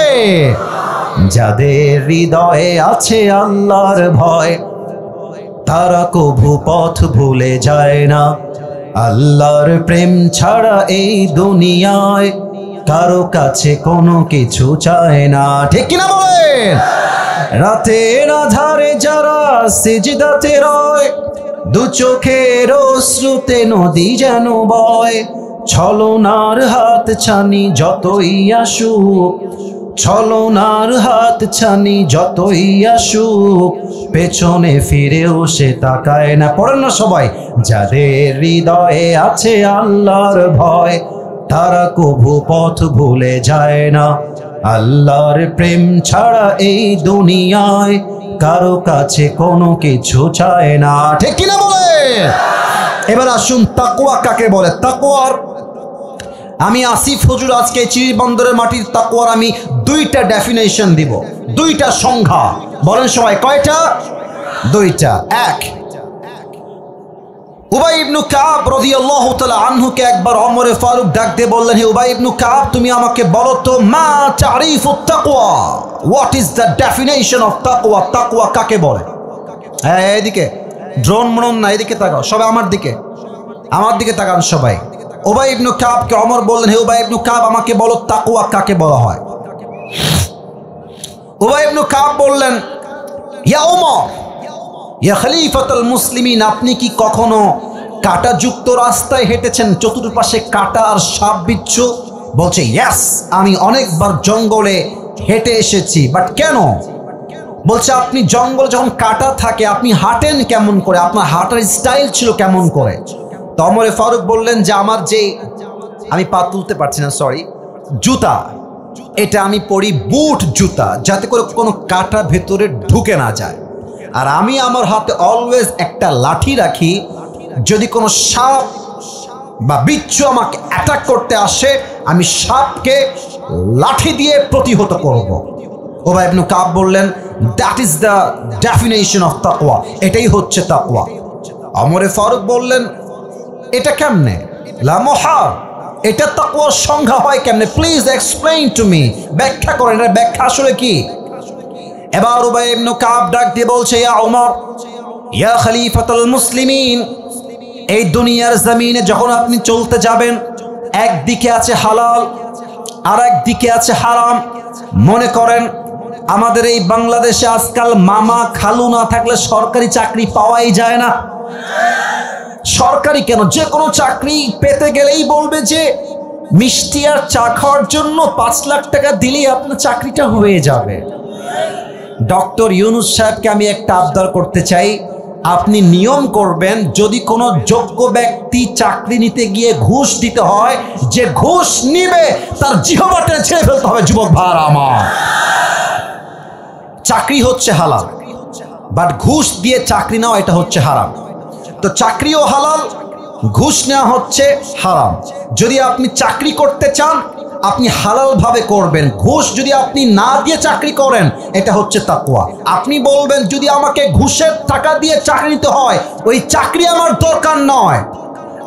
যাদের হৃদয়ে আছে আল্লাহর ভয়, তারা কভু পথ ভুলে যায় না। আল্লাহর প্রেম ছাড়া এই দুনিয়ায় কারো কাছে কোনো কিছু চায় না। ঠিক কিনা বলেন? রাতের আধারে যারা সিজদাতে রয়, দু চোখের অশ্রুতে নদী যেন বয়, ছলনার হাত ছানি যতই আসুক, ছলনার হাত ছানি যতই আসুক, পেছনে ফিরেও সে তাকায় না। পড়েন না সবাই, যাদের হৃদয়ে আছে আল্লাহর ভয়, তারা কভু পথ ভুলে যায় না। আল্লাহর প্রেম ছাড়া এই দুনিয়ায় কারো কাছে কোনো কিছু চায় না। ঠিক কিনা বলে? এবার আসুন, তাকওয়া কাকে বলে? তাকওয়ার আমি আসিফ হুজুর আজকে চিরিবন্দরের মাটির তাকওয়ার আমি 2টা ডেফিনেশন দিব, 2টা সংজ্ঞা। বলেন সবাই, কয়টা? 2টা। এক, উবাই ইবনে কাব রাদিয়াল্লাহু তাআলা আনহুকে একবার ওমরে ফারুক ডাক দিয়ে বললেন, হে উবাই ইবনে কাব, তুমি আমাকে বলো তো, মা তারিফুত তাকওয়া, what is the definition of তাকওয়া? তাকওয়া কাকে বলে? হ্যাঁ, এদিকে ড্রোন মনন না, এদিকে তাকাও সবাই, আমার দিকে তাকান সবাই। উবাই ইবনে কাবকে ওমর বললেন, হে উবাই ইবনে কাব, আমাকে বলো তাকওয়া কাকে বলা হয়? উবাই ইবনে কাব বললেন, ইয়া ওমর, ইয়া খলিফাতুল মুসলিমিন, আপনি কি কখনো কাঁটাযুক্ত রাস্তায় হেঁটেছেন, চতুর্পাশে কাঁটা আর সাপ বিচ্ছু? বলছে, ইয়েস, আমি অনেকবার জঙ্গলে হেঁটে এসেছি। বাট কেন? বলছে, আপনি জঙ্গলে যখন কাঁটা থাকে আপনি হাঁটেন কেমন করে, আপনার হাঁটার স্টাইল ছিল কেমন করে? তো ওমরে ফারুক বললেন যে আমি পা তুলতে পারছি না, সরি, জুতা, এটা আমি পরি বুট জুতা, যাতে করে কোনো কাঁটা ভেতরে ঢুকে না যায়। আর আমি আমার হাতে অলওয়েজ একটা লাঠি রাখি, যদি কোনো সাপ বা বিচ্ছু আমাকে অ্যাটাক করতে আসে, আমি সাপকে লাঠি দিয়ে প্রতিহত করব। উবাই ইবনে কাব বললেন, that is the definition of তাকওয়া, এটাই হচ্ছে তাকওয়া। ওমরে ফারুক বললেন, এটা কেমনে? লা মুহাল, এটা তাকওয়ার সংজ্ঞা হয় কেমনে? প্লিজ এক্সপ্লেইন টু মি, ব্যাখ্যা করেন, এটা ব্যাখ্যা আসলে কি? এবার উবাই ইবনে কাব ডাক দিয়ে বলছে, ইয়া ওমর, ইয়া খলিফাতুল মুসলিমিন, এই দুনিয়ার জমিনে যখন আপনি চলতে যাবেন, একদিকে আছে হালাল আর একদিকে আছে হারাম। মনে করেন আমাদের এই বাংলাদেশে আজকাল মামা খালু না থাকলে সরকারি চাকরি পাওয়াই যায় না। সরকারি কেন, যে কোনো চাকরি পেতে গেলেই বলবে যে মিষ্টি আর চা খাওয়ার জন্য 5 লাখ টাকা দিলেই আপনার চাকরিটা হয়ে যাবে। ডক্টর ইউনূস সাহেবকে আমি একটা আবদার করতে চাই, আপনি নিয়ম করবেন, যদি কোনো যোগ্য ব্যক্তি চাকরি নিতে গিয়ে ঘুষ দিতে হয়, যে ঘুষ নিবে তার জিহ্বাটা ছেড়ে ফেলতে হবে। যুবক ভাইরা আমার, চাকরি হচ্ছে হালাল, বাট ঘুষ দিয়ে চাকরি নাও এটা হচ্ছে হারাম। তো চাকরিও হালাল, ঘুষ নেওয়া হচ্ছে হারাম। যদি আপনি চাকরি করতে চান আপনি হালাল ভাবে করবেন। ঘুষ যদি আপনি না দিয়ে চাকরি করেন এটা হচ্ছে তাকওয়া। আপনি বলবেন যদি আমাকে ঘুষের টাকা দিয়ে চাকরি নিতে হয় ওই চাকরি আমার দরকার নয়,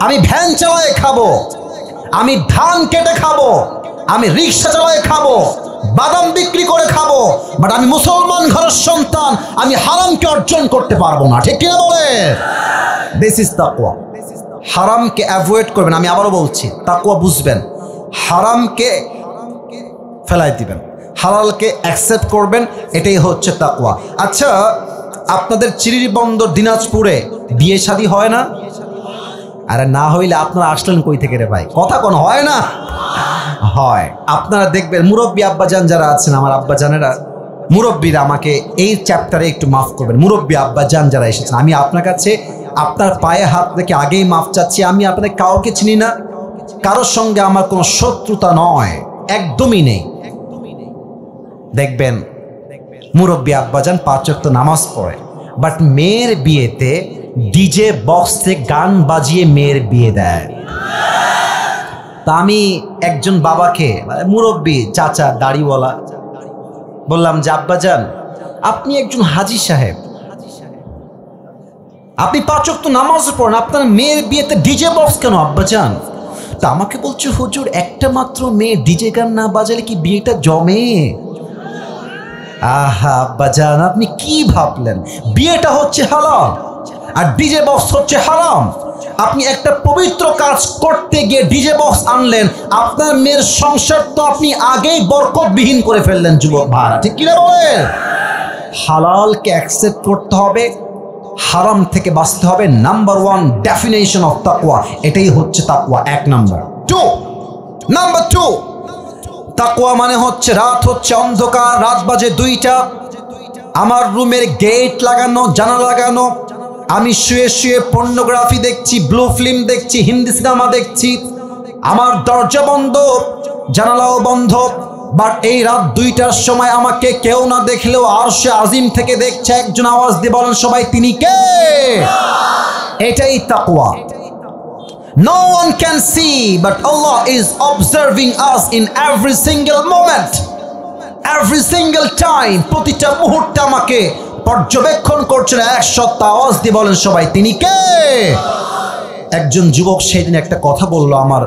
আমি ভ্যান চালায় খাবো, আমি ধান কেটে খাবো, আমি রিক্সা চালায় খাবো, বাদাম বিক্রি করে খাবো, বাট আমি মুসলমান ঘরের সন্তান, আমি হারামকে অর্জন করতে পারবো না। ঠিক কিনা বলে? দিস ইজ তাকওয়া। হারামকে অ্যাভয়েড করবেন। আমি আবারও বলছি, তাকওয়া বুঝবেন, হারামকে ফেলাই দিবেন, হালালকে অ্যাকসেপ্ট করবেন, এটাই হচ্ছে তাকওয়া। আচ্ছা, আপনাদের চিরিরবন্দর দিনাজপুরে বিয়ে শাদী হয় না? আরে না হইলে আপনারা আসলেন কই থেকে রে ভাই? কথা কোন হয় না? হয়। আপনারা দেখবেন মুরব্বী আব্বাজান যারা আছেন, আমার আব্বাজানেরা, মুরব্বীরা, আমাকে এই চ্যাপ্টারে একটু মাফ করবেন। মুরব্বী আব্বাজান যারা এসেছেন, আমি আপনার কাছে আপনার পায়ে হাত রেখে আগেই মাফ চাচ্ছি। আমি আপনাদের কাউকে চিনি না, কারোর সঙ্গে আমার কোনো শত্রুতা নয়, একদমই নেই। দেখবেন মুরব্বী আব্বাজান 5 ওয়াক্ত নামাজ পড়ে, বাট মেয়ের বিয়েতে ডিজে বক্সে গান বাজিয়ে মেয়ের বিয়ে দেয়। তা আমি একজন বাবাকে, মুরব্বী চাচা দাড়িওয়ালা, বললাম যে আব্বাজান আপনি একজন হাজী সাহেব, আপনি 5 ওয়াক্ত নামাজ পড়েন, আপনার মেয়ের বিয়েতে ডিজে বক্স কেন আব্বাজান? তা আমাকে বলছে হুজুর একটা মাত্র মেয়ে ডিজে গান না বাজালে কি বিয়েটা জমে? আহা আব্বাজান আপনি কি ভাবলেন? বিয়েটা হচ্ছে হালাল আর ডিজে বক্স হচ্ছে হারাম। আপনি একটা পবিত্র কাজ করতে গিয়ে ডিজে বক্স আনলেন, আপনার মেয়ের সংসার তো আপনি আগেই বরকতবিহীন করে ফেললেন যুবক ভাই। ঠিক কিনা বলেন? হালালকে অ্যাকসেপ্ট করতে হবে, হারাম থেকে বাঁচতে হবে। নাম্বার 1 ডেফিনেশন অফ তাকওয়া, এটাই হচ্ছে তাকওয়া। 1 নাম্বার। 2 তাকওয়া মানে হচ্ছে রাত হচ্ছে অন্ধকার, রাত বাজে 2টা, আমার রুমের গেট লাগানো, জানালা লাগানো, আমি শুয়ে শুয়ে পর্নোগ্রাফি দেখছি, ব্লু ফিল্ম দেখছি, হিন্দি সিনেমা দেখছি, আমার দরজা বন্ধ, জানালাও বন্ধ, বাট এই রাত 2টার সময় আমাকে কেউ না দেখলেও আরশে আজিম থেকে দেখছে একজন। আওয়াজ দিয়ে বলেন সবাই, তিনি কে? এটাই তাকওয়া। No one can see, but Allah is observing us in every single moment, every single time. প্রতিটা মুহূর্তে আমাকে পর্যবেক্ষণ করছেন। 1 সত্তা। আওয়াজ দিয়ে বলেন সবাই, তিনি কে? একজন যুবক সেদিন একটা কথা বলল, আমার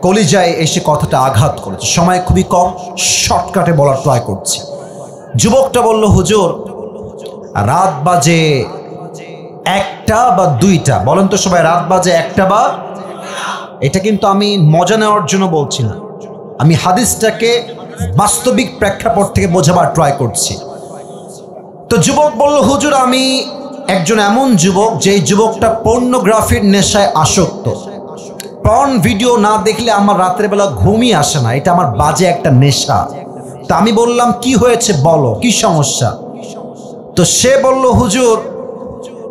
কলিজায় এসে কথাটা আঘাত করেছে। সময় খুবই কম, শর্টকাটে বলার ট্রাই করছি। যুবকটা বলল হুজুর রাত বাজে 1টা বা 2টা, বলেন তো সবাই রাত বাজে 1টা বা, এটা কিন্তু আমি মজা নেওয়ার জন্য বলছি না, আমি হাদিসটাকে বাস্তবিক প্রেক্ষাপট থেকে বোঝাবার ট্রাই করছি। তো যুবক বলল হুজুর আমি একজন এমন যুবক যেই যুবকটা পর্নোগ্রাফির নেশায় আসক্ত, পর্ন ভিডিও না দেখলে আমার রাতের বেলা ঘুমই আসে না, এটা আমার বাজে একটা নেশা। তা আমি বললাম কি হয়েছে বলো, কি সমস্যা? তো সে বলল হুজুর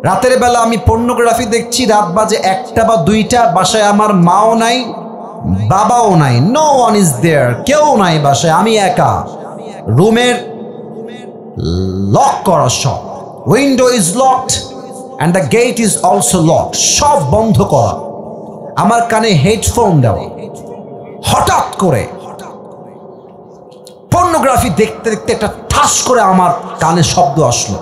রাতের বেলা আমি পর্নোগ্রাফি দেখছি, রাত বাজে 1টা বা 2টা, বাসায় আমার মাও নাই বাবাও নাই, নো ওয়ান ইজ দেয়ার, কেউ নাই বাসায়, আমি একা, রুমের লক করা, সব window is locked and the gate is also locked, সব বন্ধ করা, আমার কানে হেডফোন দেওয়া। হঠাৎ করে পর্নোগ্রাফি দেখতে দেখতে একটা ঠাস করে আমার কানে শব্দ আসলো।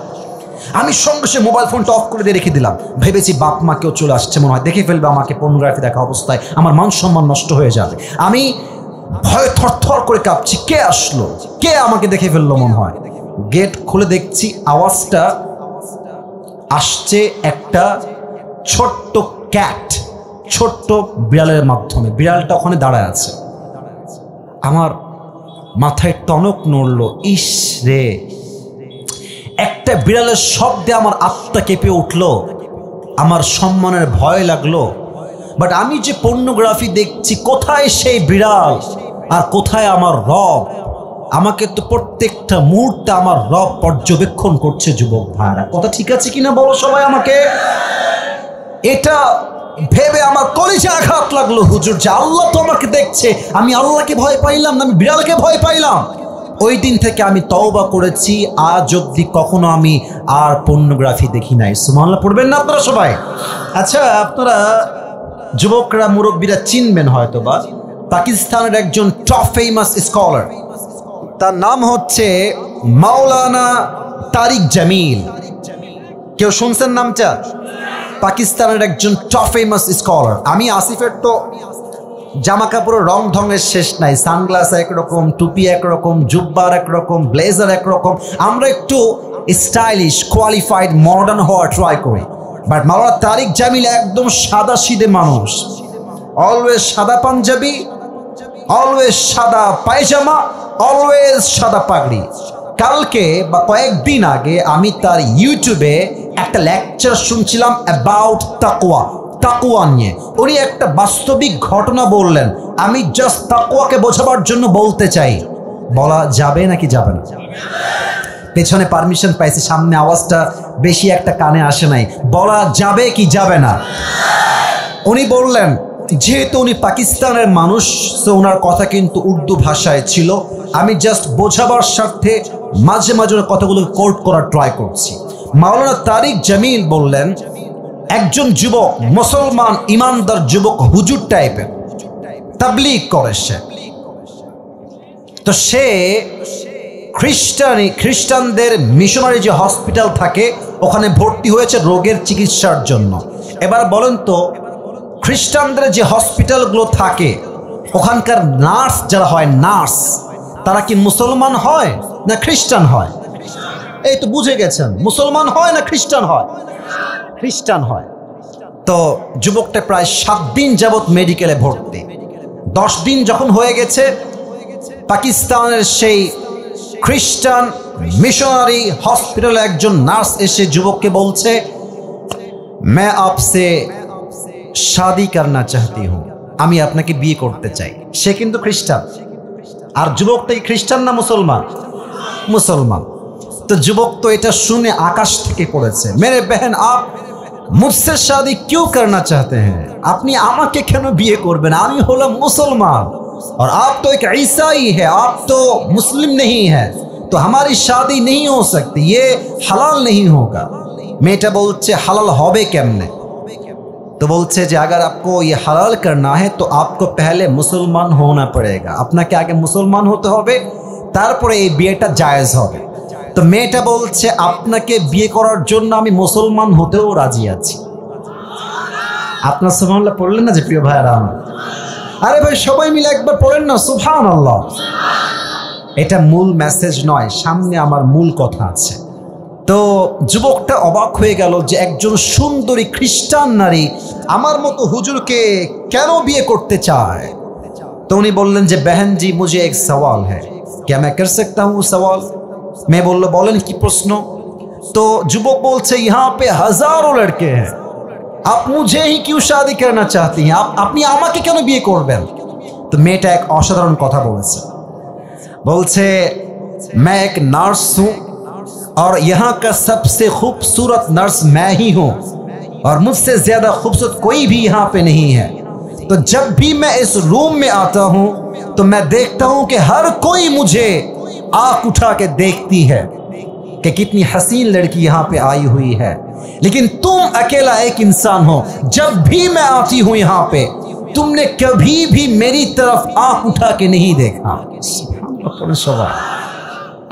আমি সঙ্গে সঙ্গে মোবাইল ফোনটা অফ করে দিয়ে রেখে দিলাম। ভেবেছি বাপ মা কেউ চলে আসছে, মনে হয় দেখে ফেলবে আমাকে পর্নোগ্রাফি দেখা অবস্থায়, আমার মান সম্মান নষ্ট হয়ে যাবে। আমি ভয়ে থরথর করে কাঁপছি, কে আসলো, কে আমাকে দেখে ফেললো মনে হয়। গেট খুলে দেখছি আওয়াজটা আসছে একটা ছোট্ট ক্যাট, ছোট্ট বিড়ালের মাধ্যমে। বিড়ালটা ওখানে দাঁড়ায় আছে। আমার মাথায় টনক নড়লো, ইস রে, একটা বিড়ালের শব্দে আমার আত্মা কেঁপে উঠলো, আমার সম্মানের ভয় লাগলো। বাট আমি যে পর্নোগ্রাফি দেখছি, কোথায় সেই বিড়াল আর কোথায় আমার রব? আমাকে তো প্রত্যেকটা মুহূর্তে আমার রব পর্যবেক্ষণ করছে। যুবক ভাইরা, কথা ঠিক আছে কিনা বলো সবাই আমাকে। এটা ভেবে আমার কলিজা আঘাত লাগলো, হুজুর যে আল্লাহ তো আমাকে দেখছে, আমি আল্লাহকে ভয় পাইলাম না, আমি বিড়ালকে ভয় পাইলাম। ওই দিন থেকে আমি তওবা করেছি, আজ অবধি কখনো আমি আর পর্নোগ্রাফি দেখি নাই। সুবহানাল্লাহ পড়বেন না আপনারা সবাই? আচ্ছা, আপনারা যুবকরা মুরব্বীরা চিনবেন হয়তোবা, পাকিস্তানের একজন টপ ফেমাস স্কলার, তার নাম হচ্ছে মাওলানা তারিক জামিল। কেউ শুনছেন নামটা? পাকিস্তানের একজন টপ ফেমাস স্কলার। আমি আসিফের তো জামা কাপড়ের রং ঢঙের শেষ নাই, সানগ্লাস একরকম, টুপি একরকম, জুব্বার একরকম, ব্লেজার একরকম। আমরা একটু স্টাইলিশ, কোয়ালিফাইড, মডার্ন হওয়ার ট্রাই করি। বাট মাওলানা তারিক জামিল একদম সাদা সিধে মানুষ, অলওয়েজ সাদা পাঞ্জাবি, অলওয়েজ সাদা পায়জামা, অলওয়েজ সাদা পাগড়ি। কালকে বা কয়েকদিন আগে আমি তার ইউটিউবে একটা লেকচার শুনছিলাম অ্যাবাউট তাকওয়া, তাকওয়া নিয়ে। উনি একটা বাস্তবিক ঘটনা বললেন, আমি জাস্ট তাকওয়াকে বোঝাবার জন্য বলতে চাই। বলা যাবে নাকি যাবে না? পেছনে পারমিশন পাইছি, সামনে আওয়াজটা বেশি একটা কানে আসে নাই। বলা যাবে কি যাবে না? উনি বললেন, যেহেতু উনি পাকিস্তানের মানুষ, তো ওনার কথা কিন্তু উর্দু ভাষায় ছিল। আমি জাস্ট বোঝাবার স্বার্থে মাঝে মাঝে কথাগুলো কোট করার ট্রাই করছি। মাওলানা তারিক জামিল বললেন, একজন যুবক, মুসলমান ইমানদার যুবক, হুজুর টাইপের, তাবলীগ করে সে, তো সে খ্রিস্টানদের মিশনারি যে হসপিটাল থাকে ওখানে ভর্তি হয়েছে রোগের চিকিৎসার জন্য। এবার বলেন তো, খ্রিস্টানদের যে হসপিটালগুলো থাকে ওখানকার নার্স যারা হয়, নার্স, তারা কি মুসলমান হয় না খ্রিস্টান হয়? এই তো বুঝে গেছেন, মুসলমান হয় না খ্রিস্টান হয়? খ্রিস্টান হয়। তো যুবকটা প্রায় 7 দিন যাবৎ মেডিকেলে ভর্তি। 10 দিন যখন হয়ে গেছে, পাকিস্তানের সেই খ্রিস্টান মিশনারি হসপিটালে একজন নার্স এসে যুবককে বলছে, मैं आपसे शादी करना चाहती हूँ, আমি আপনাকে বিয়ে করতে চাই। সে কিন্তু খ্রিস্টান, আর যুবকটা কি খ্রিস্টান না মুসলমান? মুসলমান। তো যুবক তো এটা শুনে আকাশ থেকে পড়েছে, মেরে बहन आप मुझसे शादी क्यों करना चाहते हैं? আপনি আমাকে কেন বিয়ে করবেন? আমি হলাম মুসলমান और आप तो एक ईसाई है, आप तो मुस्लिम नहीं है, तो हमारी शादी नहीं हो सकती, ये हलाल नहीं होगा। मेटा बोलছে हलाल होबे केमने? तो बोलছে যে अगर आपको ये हलाल करना है तो आपको पहले मुसलमान होना पड़ेगा, আপনাকে আগে মুসলমান হতে হবে, তারপরে এই বিয়েটা জায়েজ হবে। তো মেয়েটা বলছে, আপনাকে বিয়ে করার জন্য আমি মুসলমান হতেও রাজি আছি। আপনার সুবহানাল্লাহ পড়লেন না যে প্রিয় ভাইরা আমার? আরে ভাই সবাই মিলে একবার পড়েন না সুবহানাল্লাহ। এটা মূল মেসেজ নয়, সামনে আমার মূল কথা আছে। তো যুবকটা অবাক হয়ে গেল যে একজন সুন্দরী খ্রিস্টান নারী আমার মতো হুজুরকে কেন বিয়ে করতে চায়। তো উনি বললেন যে बहन जी मुझे एक सवाल है, क्या मैं कर सकता हूँ सवाल? मैं बोल बोलें की प्रश्न? तो যুবক বলছে, यहाँ पे हजारों लड़के हैं, आप मुझे ही क्यों शादी करना चाहती हैं? আপনি আমাকে কেন বিয়ে করবেন? তো মেয়েটা এক অসাধারণ কথা বলেছে, बोलছে मैं एक नर्स हूँ और यहाँ का सबसे खूबसूरत नर्स मैं ही हूँ और मुझसे ज्यादा खूबसूरत कोई भी यहाँ पे नहीं है। तो जब भी मैं इस रूम में आता हूँ तो मैं देखता हूँ कि हर कोई मुझे आँख उठा के देखती है कि कितनी हसीन लड़की यहाँ पे आई हुई है, लेकिन तुम अकेला एक इंसान हो, जब भी मैं आती हूँ यहाँ पे तुमने कभी भी मेरी तरफ आँख उठा के नहीं देखा।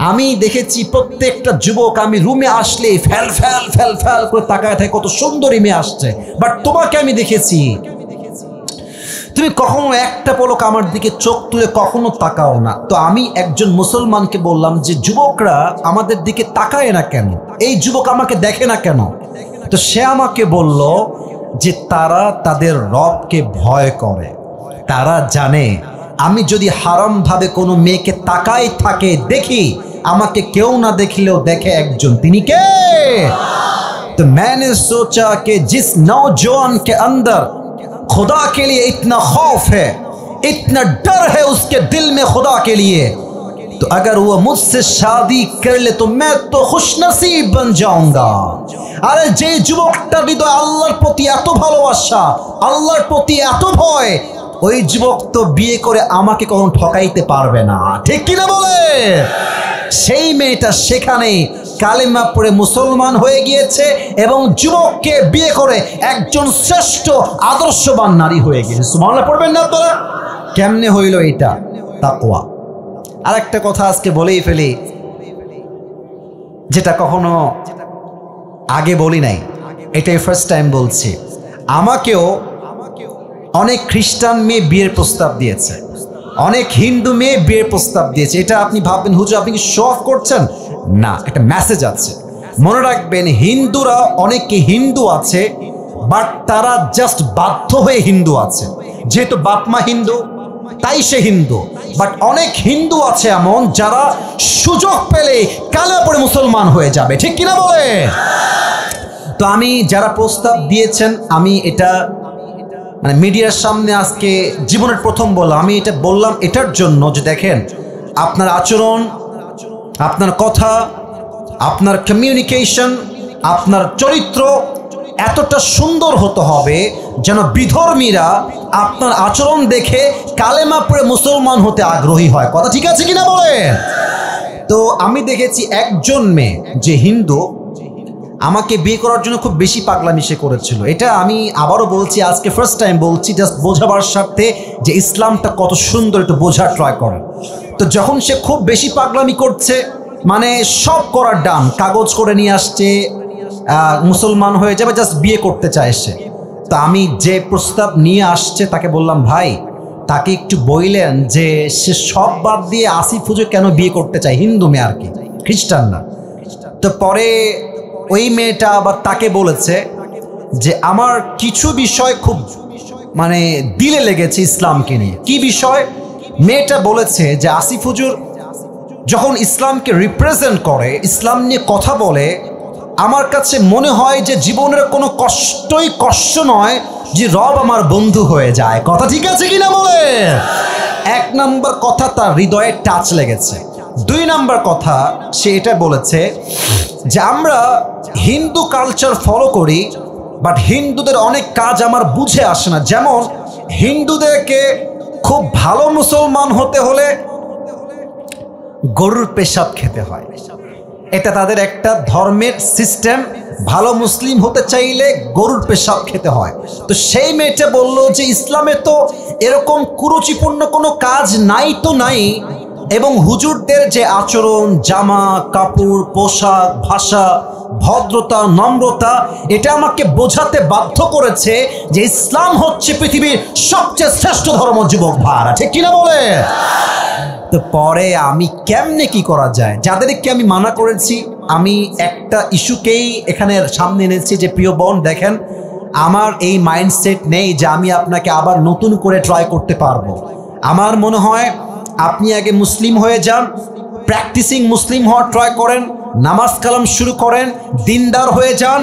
আমি দেখেছি প্রত্যেকটা যুবক আমি রুমে আসলে ফেল ফেল ফেল ফেল করে তাকায় থাকে, কত সুন্দরী মেয়ে আসছে, বাট তোমাকে আমি দেখেছি তুমি কখনো একটা পলক আমার দিকে চোখ তুলে কখনো তাকাও না। তো আমি একজন মুসলমানকে বললাম যে যুবকরা আমাদের দিকে তাকায় না কেন, এই যুবক আমাকে দেখে না কেন? তো সে আমাকে বলল যে তারা তাদের রবকে ভয় করে, তারা জানে আমি যদি হারাম ভাবে কোনো মেয়েকে তাকাই থাকে দেখি, আমাকে কেউ না দেখলেও দেখে একজন, তিনি কে? तो मैंने सोचा कि जिस नौजवान के अंदर खुदा के लिए इतना खौफ है, इतना डर है उसके दिल में खुदा के लिए, तो अगर वो मुझसे शादी कर ले तो मैं तो खुशनसीब बन जाऊंगा। अरे जे যুবকটা হৃদয় আল্লাহর প্রতি এত ভালোবাসা, আল্লাহর প্রতি এত ভয়, ওই যুবক তো বিয়ে করে আমাকে কখনো ঠকাইতে পারবে না, ঠিক কিনা বলে? সেই মেয়েটা সেখানে কালেমা পড়ে মুসলমান হয়ে গিয়েছে এবং যুবককে বিয়ে করে একজন শ্রেষ্ঠ আদর্শবান নারী হয়ে গিয়েছে। সুবহানাল্লাহ পড়বেন না আপনারা? কেমনে হইল এটা? তাকওয়া। আর একটা কথা আজকে বলেই ফেলি, যেটা কখনো আগে বলি নাই, এটাই ফার্স্ট টাইম বলছি। আমাকেও অনেক খ্রিস্টান মেয়ে বিয়ের প্রস্তাব দিয়েছে, অনেক হিন্দু মেয়ে বিয়ের প্রস্তাব দিয়েছে। এটা আপনি ভাববেন হুজুর আপনি কি শো অফ করছেন? না, একটা মেসেজ আছে। মনে রাখবেন, হিন্দুরা অনেকে হিন্দু আছে, বাট তারা জাস্ট বাধ্য হয়ে হিন্দু আছে। যেহেতু বাপ মা হিন্দু তাই সে হিন্দু। বাট অনেক হিন্দু আছে এমন যারা সুযোগ পেলে কালেমা পড়ে মুসলমান হয়ে যাবে। ঠিক কিনা বলে? তো আমি যারা প্রস্তাব দিয়েছেন, আমি এটা মানে মিডিয়ার সামনে আজকে জীবনের প্রথম বললাম। আমি এটা বললাম এটার জন্য যে দেখেন, আপনার আচরণ, আপনার কথা, আপনার কমিউনিকেশন, আপনার চরিত্র এতটা সুন্দর হতে হবে যেন বিধর্মীরা আপনার আচরণ দেখে কালেমা পড়ে মুসলমান হতে আগ্রহী হয়। কথা ঠিক আছে কিনা বলে? তো আমি দেখেছি একজন মেয়ে যে হিন্দু আমাকে বিয়ে করার জন্য খুব বেশি পাগলামি সে করেছিল। এটা আমি আবারও বলছি, আজকে ফার্স্ট টাইম বলছি, জাস্ট বোঝাবার স্বার্থে যে ইসলামটা কত সুন্দর একটু বোঝার ট্রাই করেন। তো যখন সে খুব বেশি পাগলামি করছে, মানে সব করার ডান, কাগজ করে নিয়ে আসছে, মুসলমান হয়ে যাবে, জাস্ট বিয়ে করতে চায় সে। তা আমি যে প্রস্তাব নিয়ে আসছে তাকে বললাম, ভাই তাকে একটু বললেন যে সে সব বাদ দিয়ে আসিফ হুজুর কেন বিয়ে করতে চায়, হিন্দু মেয়ে আর কি, খ্রিস্টান না। তো পরে ওই মেয়েটা আবার তাকে বলেছে যে আমার কিছু বিষয় খুব মানে দিলে লেগেছে ইসলামকে নিয়ে। কি বিষয়? মেয়েটা বলেছে যে আসিফ হুজুর যখন ইসলামকে রিপ্রেজেন্ট করে, ইসলাম নিয়ে কথা বলে, আমার কাছে মনে হয় যে জীবনের কোনো কষ্টই কষ্ট নয় যে রব আমার বন্ধু হয়ে যায়। কথা ঠিক আছে কিনা বলে? এক নাম্বার কথা, তার হৃদয়ে টাচ লেগেছে। দুই নাম্বার কথা, সে এটা বলেছে যে আমরা হিন্দু কালচার ফলো করি, বাট হিন্দুদের অনেক কাজ আমার বুঝে আসে না। যেমন হিন্দুদেরকে খুব ভালো মুসলমান হতে হলে গরুর পেশাব খেতে হয়, এটা তাদের একটা ধর্মের সিস্টেম। ভালো মুসলিম হতে চাইলে গরুর পেশাব খেতে হয়। তো সেই মেয়েটা বলল যে ইসলামে তো এরকম কুরুচিপূর্ণ কোনো কাজ নাই তো নাই, এবং হুজুরদের যে আচরণ, জামা কাপড়, পোশাক, ভাষা, ভদ্রতা, নম্রতা, এটা আমাকে বোঝাতে বাধ্য করেছে যে ইসলাম হচ্ছে পৃথিবীর সবচেয়ে শ্রেষ্ঠ ধর্ম। যুবক ভাইরা ঠিক কিনা বলে? তো পরে আমি কেমনে কি করা যায়, যাদেরকে আমি মানা করেছি, আমি একটা ইস্যুকেই এখানে সামনে এনেছি যে প্রিয় বোন দেখেন, আমার এই মাইন্ডসেট নেই যে আমি আপনাকে আবার নতুন করে ট্রাই করতে পারবো। আমার মনে হয় আপনি আগে মুসলিম হয়ে যান, প্র্যাকটিসিং মুসলিম হওয়ার ট্রাই করেন, নামাজ কালাম শুরু করেন, দিনদার হয়ে যান।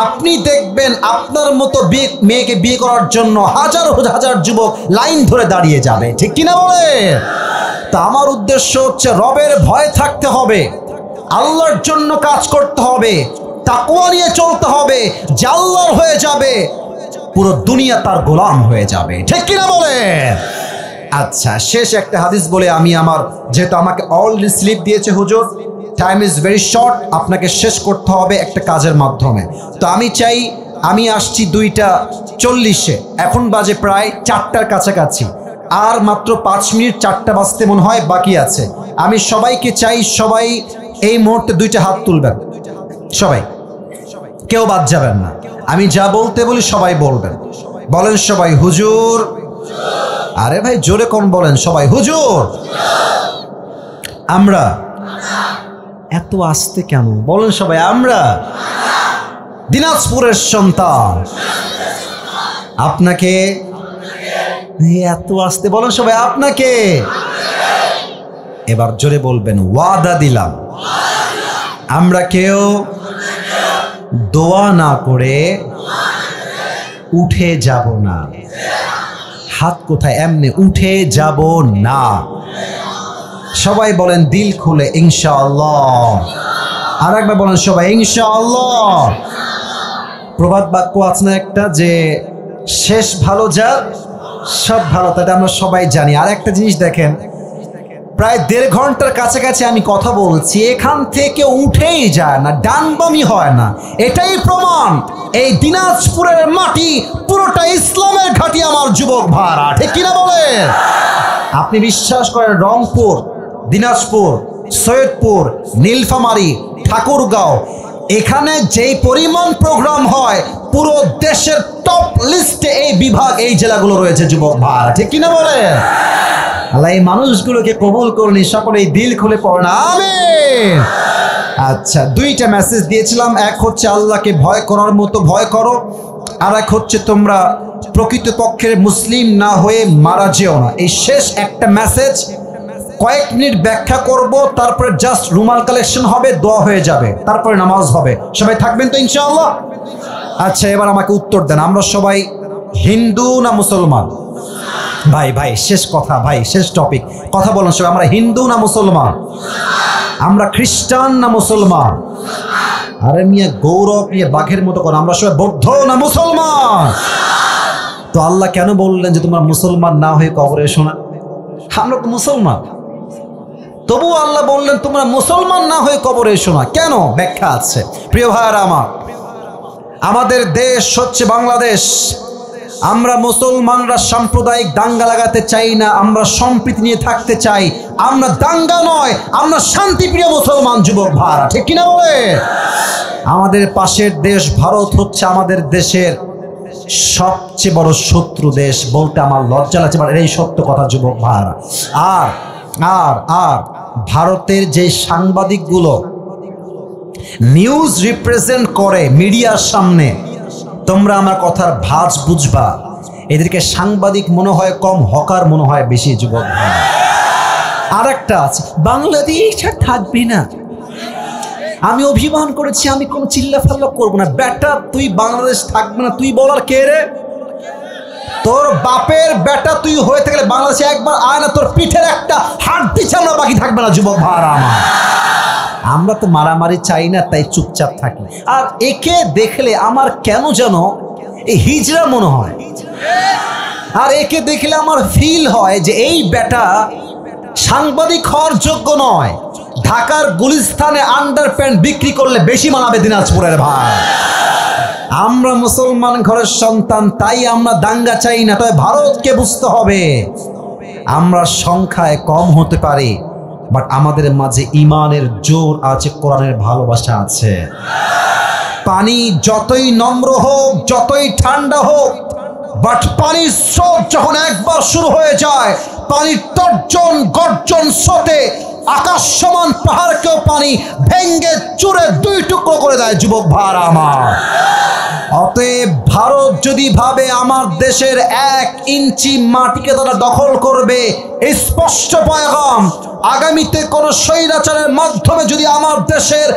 আপনি দেখবেন আপনার মতো মেয়েকে বিয়ে করার জন্য হাজার হাজার যুবক লাইন ধরে দাঁড়িয়ে যাবে। ঠিক কিনা বলে? তা আমার উদ্দেশ্য হচ্ছে রবের ভয় থাকতে হবে, আল্লাহর জন্য কাজ করতে হবে, তাকওয়া নিয়ে চলতে হবে, যে আল্লাহর হয়ে যাবে পুরো দুনিয়া তার গোলাম হয়ে যাবে। ঠিক কিনা বলে? আচ্ছা, শেষ একটা হাদিস বলে আমি আমার, যেহেতু আমাকে অলরেডি স্লিপ দিয়েছে হুজুর, টাইম ইজ ভেরি শর্ট, আপনাকে শেষ করতে হবে একটা কাজের মাধ্যমে। তো আমি চাই, আমি আসছি 2:40, এখন বাজে প্রায় 4টার কাছাকাছি, আর মাত্র 5 মিনিট 4টা বাজতে মনে হয় বাকি আছে। আমি সবাইকে চাই, সবাই এই মুহূর্তে 2টা হাত তুলবেন, সবাই, কেউ বাদ যাবেন না। আমি যা বলতে বলি সবাই বলবেন। বলেন সবাই হুজুর। আরে ভাই জোরে কোন বলেন সবাই হুজুর। আমরা। এত আস্তে কেন? বলেন সবাই আমরা দিনাজপুরের সন্তান। আপনাকে এত আস্তে বলেন সবাই আপনাকে। এবার জোরে বলবেন ওয়াদা দিলাম আমরা কেউ দোয়া না করে উঠে যাব না। হাত কোথায়? এমনি উঠে যাব না। সবাই বলেন দিল খুলে ইনশাআল্লাহ। আর একবার বলেন সবাই ইনশাআল্লাহ। প্রবাদ বাক্য আছে না একটা, যে শেষ ভালো যার সব ভালো, তাই আমরা সবাই জানি। আর একটা জিনিস দেখেন, প্রায় 1.5 ঘন্টার কাছাকাছি আমি কথা বলছি, এখান থেকে উঠেই যায় না, ডানবামি হয় না। এটাই প্রমাণ এই দিনাজপুরের মাটি পুরোটা ইসলামের ঘাঁটি আমার যুবক ভাইরা, ঠিক কিনা বলেন? আপনি বিশ্বাস করেন, রংপুর, দিনাজপুর, সৈয়দপুর, নীলফামারী, ঠাকুরগাঁও, এখানে যেই পরিমাণ প্রোগ্রাম হয় পুরো দেশের টপ লিস্টে এই বিভাগ, এই জেলাগুলো রয়েছে যুবক ভাইরা, ঠিক কিনা বলেন? আল্লাহ এই মানুষগুলোকে কবুল করুন, সকলেই দিল খুলে পড়েন আমিন। আচ্ছা, 2টা মেসেজ দিয়েছিলাম, এক হচ্ছে আল্লাহকে ভয় করার মতো ভয় করো, আর এক হচ্ছে তোমরা প্রকৃতপক্ষের মুসলিম না হয়ে মারা যেও না। এই শেষ একটা মেসেজ কয়েক মিনিট ব্যাখ্যা করব, তারপরে জাস্ট রুমাল কালেকশন হবে, দোয়া হয়ে যাবে, তারপরে নামাজ হবে। সবাই থাকবেন তো ইনশাআল্লাহ? আচ্ছা, এবার আমাকে উত্তর দেন, আমরা সবাই হিন্দু না মুসলমান? ভাই ভাই শেষ কথা, ভাই শেষ টপিক, কথা বলেন সবাই, আমরা হিন্দু না মুসলমান? আমরা খ্রিস্টান না মুসলমান? আরে মিয়া গৌরব নিয়ে বাঘের মতো করে, আমরা সবাই বৌদ্ধ না মুসলমান? তো আল্লাহ কেন বললেন যে তোমরা মুসলমান না হয়ে কবরে এসো না? আমরা তো মুসলমান, তবু আল্লাহ বললেন তোমরা মুসলমান না হয়ে কবরে এসো না। কেন? ব্যাখ্যা আছে। প্রিয় ভাইরা আমার, আমাদের দেশ হচ্ছে বাংলাদেশ। আমরা মুসলমানরা সাম্প্রদায়িক দাঙ্গা লাগাতে চাই না, আমরা সম্প্রীতি নিয়ে থাকতে চাই। আমরা দাঙ্গা নয়, আমরা শান্তিপ্রিয় মুসলমান যুবক ভাইরা, ঠিক কিনা বলে? আমাদের পাশের দেশ ভারত হচ্ছে আমাদের দেশের সবচেয়ে বড় শত্রু দেশ, বলতে আমার লজ্জা লাগছে, এই সত্য কথা যুবক ভাইরা। আর আর আর ভারতের যে সাংবাদিকগুলো নিউজ রিপ্রেজেন্ট করে মিডিয়ার সামনে, তোমরা আমার কথার ভাঁজ বুঝবা, এদেরকে সাংবাদিক মনে হয় কম, হকার মনে হয় বেশি যুবক ভাই। আর একটা আছে, বাংলাদেশ আর থাকবে না। আমি অভিমান করেছি, আমি কোনো চিল্লা ফাল্লা করবো না। বেটা তুই বাংলাদেশ থাকবে না, তুই বলার কে রে? তোর বাপের বেটা তুই হয়ে থাকলে বাংলাদেশে একবার আয় না, তোর পিঠের একটা হাড্ডি চামড়া বাকি থাকবে না যুবক ভাইরা আমার। আমরা তো মারামারি চাই না, তাই চুপচাপ থাকি। আর একে দেখলে আমার কেন যেন এই হিজড়া মনে হয়, আর একে দেখলে আমার ফিল হয় যে এই বেটা সাংবাদিক হওয়ার যোগ্য নয়। ঢাকার গুলিস্তানে আন্ডার প্যান্ট বিক্রি করলে বেশি মানাবে দিনাজপুরের ভাই। আমরা মুসলমান ঘরের সন্তান, তাই আমরা দাঙ্গা চাই না। তবে ভারতকে বুঝতে হবে, আমরা সংখ্যায় কম হতে পারি, বাট আমাদের মাঝে ইমানের জোর আছে, কোরআনের ভালোবাসা আছে। পানি যতই নম্র হোক, যতই ঠান্ডা হোক, বাট পানির স্রোত যখন একবার শুরু হয়ে যায়, পানির তর্জন গর্জন স্রোতে আকাশ সমান পাহাড়কেও পানি ভেঙ্গে চুরে 2 টুকরো করে দেয় যুবক ভাইরা আমার। অতএব ভারত যদি ভাবে আমার দেশের 1 ইঞ্চি মাটিকে তারা দখল করবে, স্পষ্ট পয়গাম, আগামীতে কোন স্বৈরাচারের মাধ্যমে যদি আমার দেশের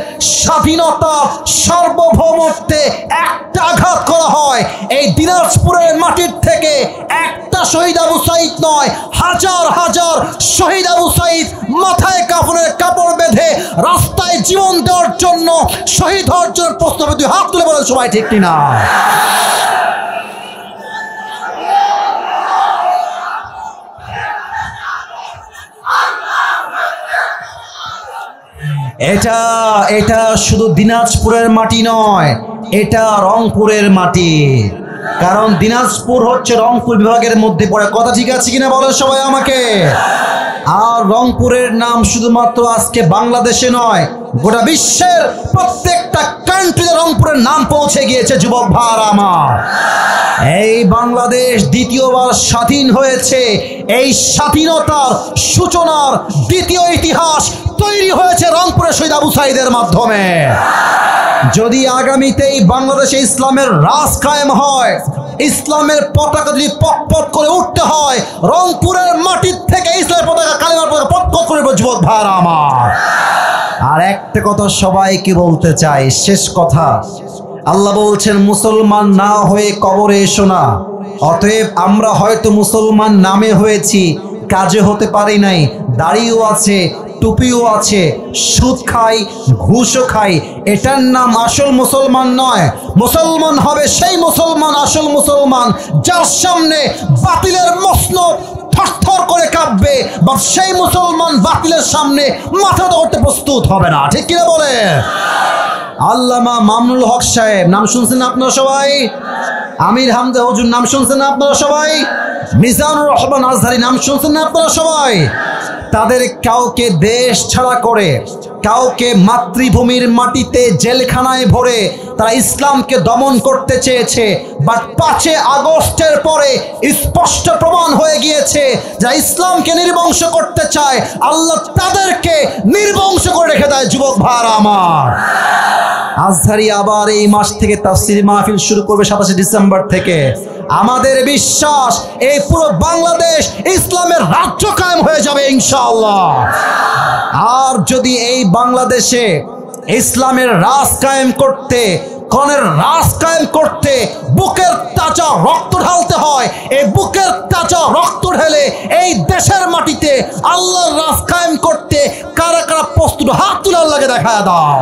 স্বাধীনতা সার্বভৌমত্বে একটা আঘাত করা হয়, এই দিনাজপুরের মাটির থেকে একটা শহীদ আবু সাঈদ নয়, হাজার হাজার শহীদ আবু সাঈদ মাথায় কাফনের কাপড় বেঁধে রাস্তায় জীবন দেওয়ার জন্য, শহীদ হওয়ার জন্য প্রস্তুত হবে। 2 হাত তুলে বলেন সবাই, ঠিক কিনা? এটা এটা শুধু দিনাজপুরের মাটি নয়, এটা রংপুরের মাটি। কারণ দিনাজপুর হচ্ছে রংপুর বিভাগের মধ্যে পড়ে, কথা ঠিক আছে কিনা বলেন সবাই আমাকে? আর রংপুরের নাম শুধুমাত্র আজকে বাংলাদেশে নয়, গোটা বিশ্বের প্রত্যেকটা কান্ট্রিতে রংপুরের নাম পৌঁছে গিয়েছে যুবক ভাইরা আমার। এই বাংলাদেশ দ্বিতীয়বার স্বাধীন হয়েছে, এই স্বাধীনতার সূচনার দ্বিতীয় ইতিহাস তৈরি হয়েছে রংপুরের শহীদ আবু সাঈদের মাধ্যমে। যদি আগামীতেই বাংলাদেশে ইসলামের রাজ কায়েম হয়, ইসলামের পতাকা যদি পকপক করে উঠতে হয়, রংপুরের মাটির থেকে ইসলামের পতাকা, কালিমার পতাকা পকপক করে যুবক ভাইরা আমার। আর একটা কথা সবাইকে বলতে চাই, শেষ কথা, আল্লাহ বলছেন মুসলমান না হয়ে কবরে এসো না। অতএব আমরা হয়তো মুসলমান নামে হয়েছি, কাজে হতে পারি নাই, দাড়িও আছে, টুপিও আছে, সুদ খাই, ঘুষও খাই, এটার নাম আসল মুসলমান নয়। মুসলমান হবে সেই মুসলমান, আসল মুসলমান, যার সামনে বাতিলের মসনদ থরথর করে কাঁপবে, বা সেই মুসলমান বাতিলের সামনে মাথা ধরতে প্রস্তুত হবে না। ঠিক কিনা বলে? আল্লামা মামুনুল হক সাহেব নাম শুনছেন আপনারা সবাই? আমির হামজা হুজুর নাম শুনছেন না আপনারা সবাই? মিজানুর রহমান আজহারি নাম শুনছেন না আপনারা সবাই? তাদের কাউকে দেশ ছাড়া করে, কাউকে মাতৃভূমির মাটিতে জেলখানায় ভরে তারা ইসলামকে দমন করতে চেয়েছে। বাট 5 আগস্টের পরে স্পষ্ট প্রমাণ হয়ে গিয়েছে যারা ইসলামকে নির্বংশ করতে চায় আল্লাহ তাদেরকে নির্বংশ করে রেখে দেয়। যুবক ভাইরা আমার, আজহারি আবার এই মাস থেকে তাফসীর মাহফিল শুরু করবে 27 ডিসেম্বর থেকে। আমাদের বিশ্বাস এই পুরো বাংলাদেশ ইসলামের রাজ্য কায়েম হয়ে যাবে ইনশাআল্লাহ। আর যদি এই বাংলাদেশে ইসলামের রাজ কায়েম করতে, কোরআনের রাজ কায়েম করতে বুকের তাজা রক্ত ঢালতে হয়, এই বুকের তাজা রক্ত ঢেলে এই দেশের মাটিতে আল্লাহর রাজ কায়েম করতে কারা কারা প্রস্তুত, হাত তুলে আল্লাহকে দেখা দাও।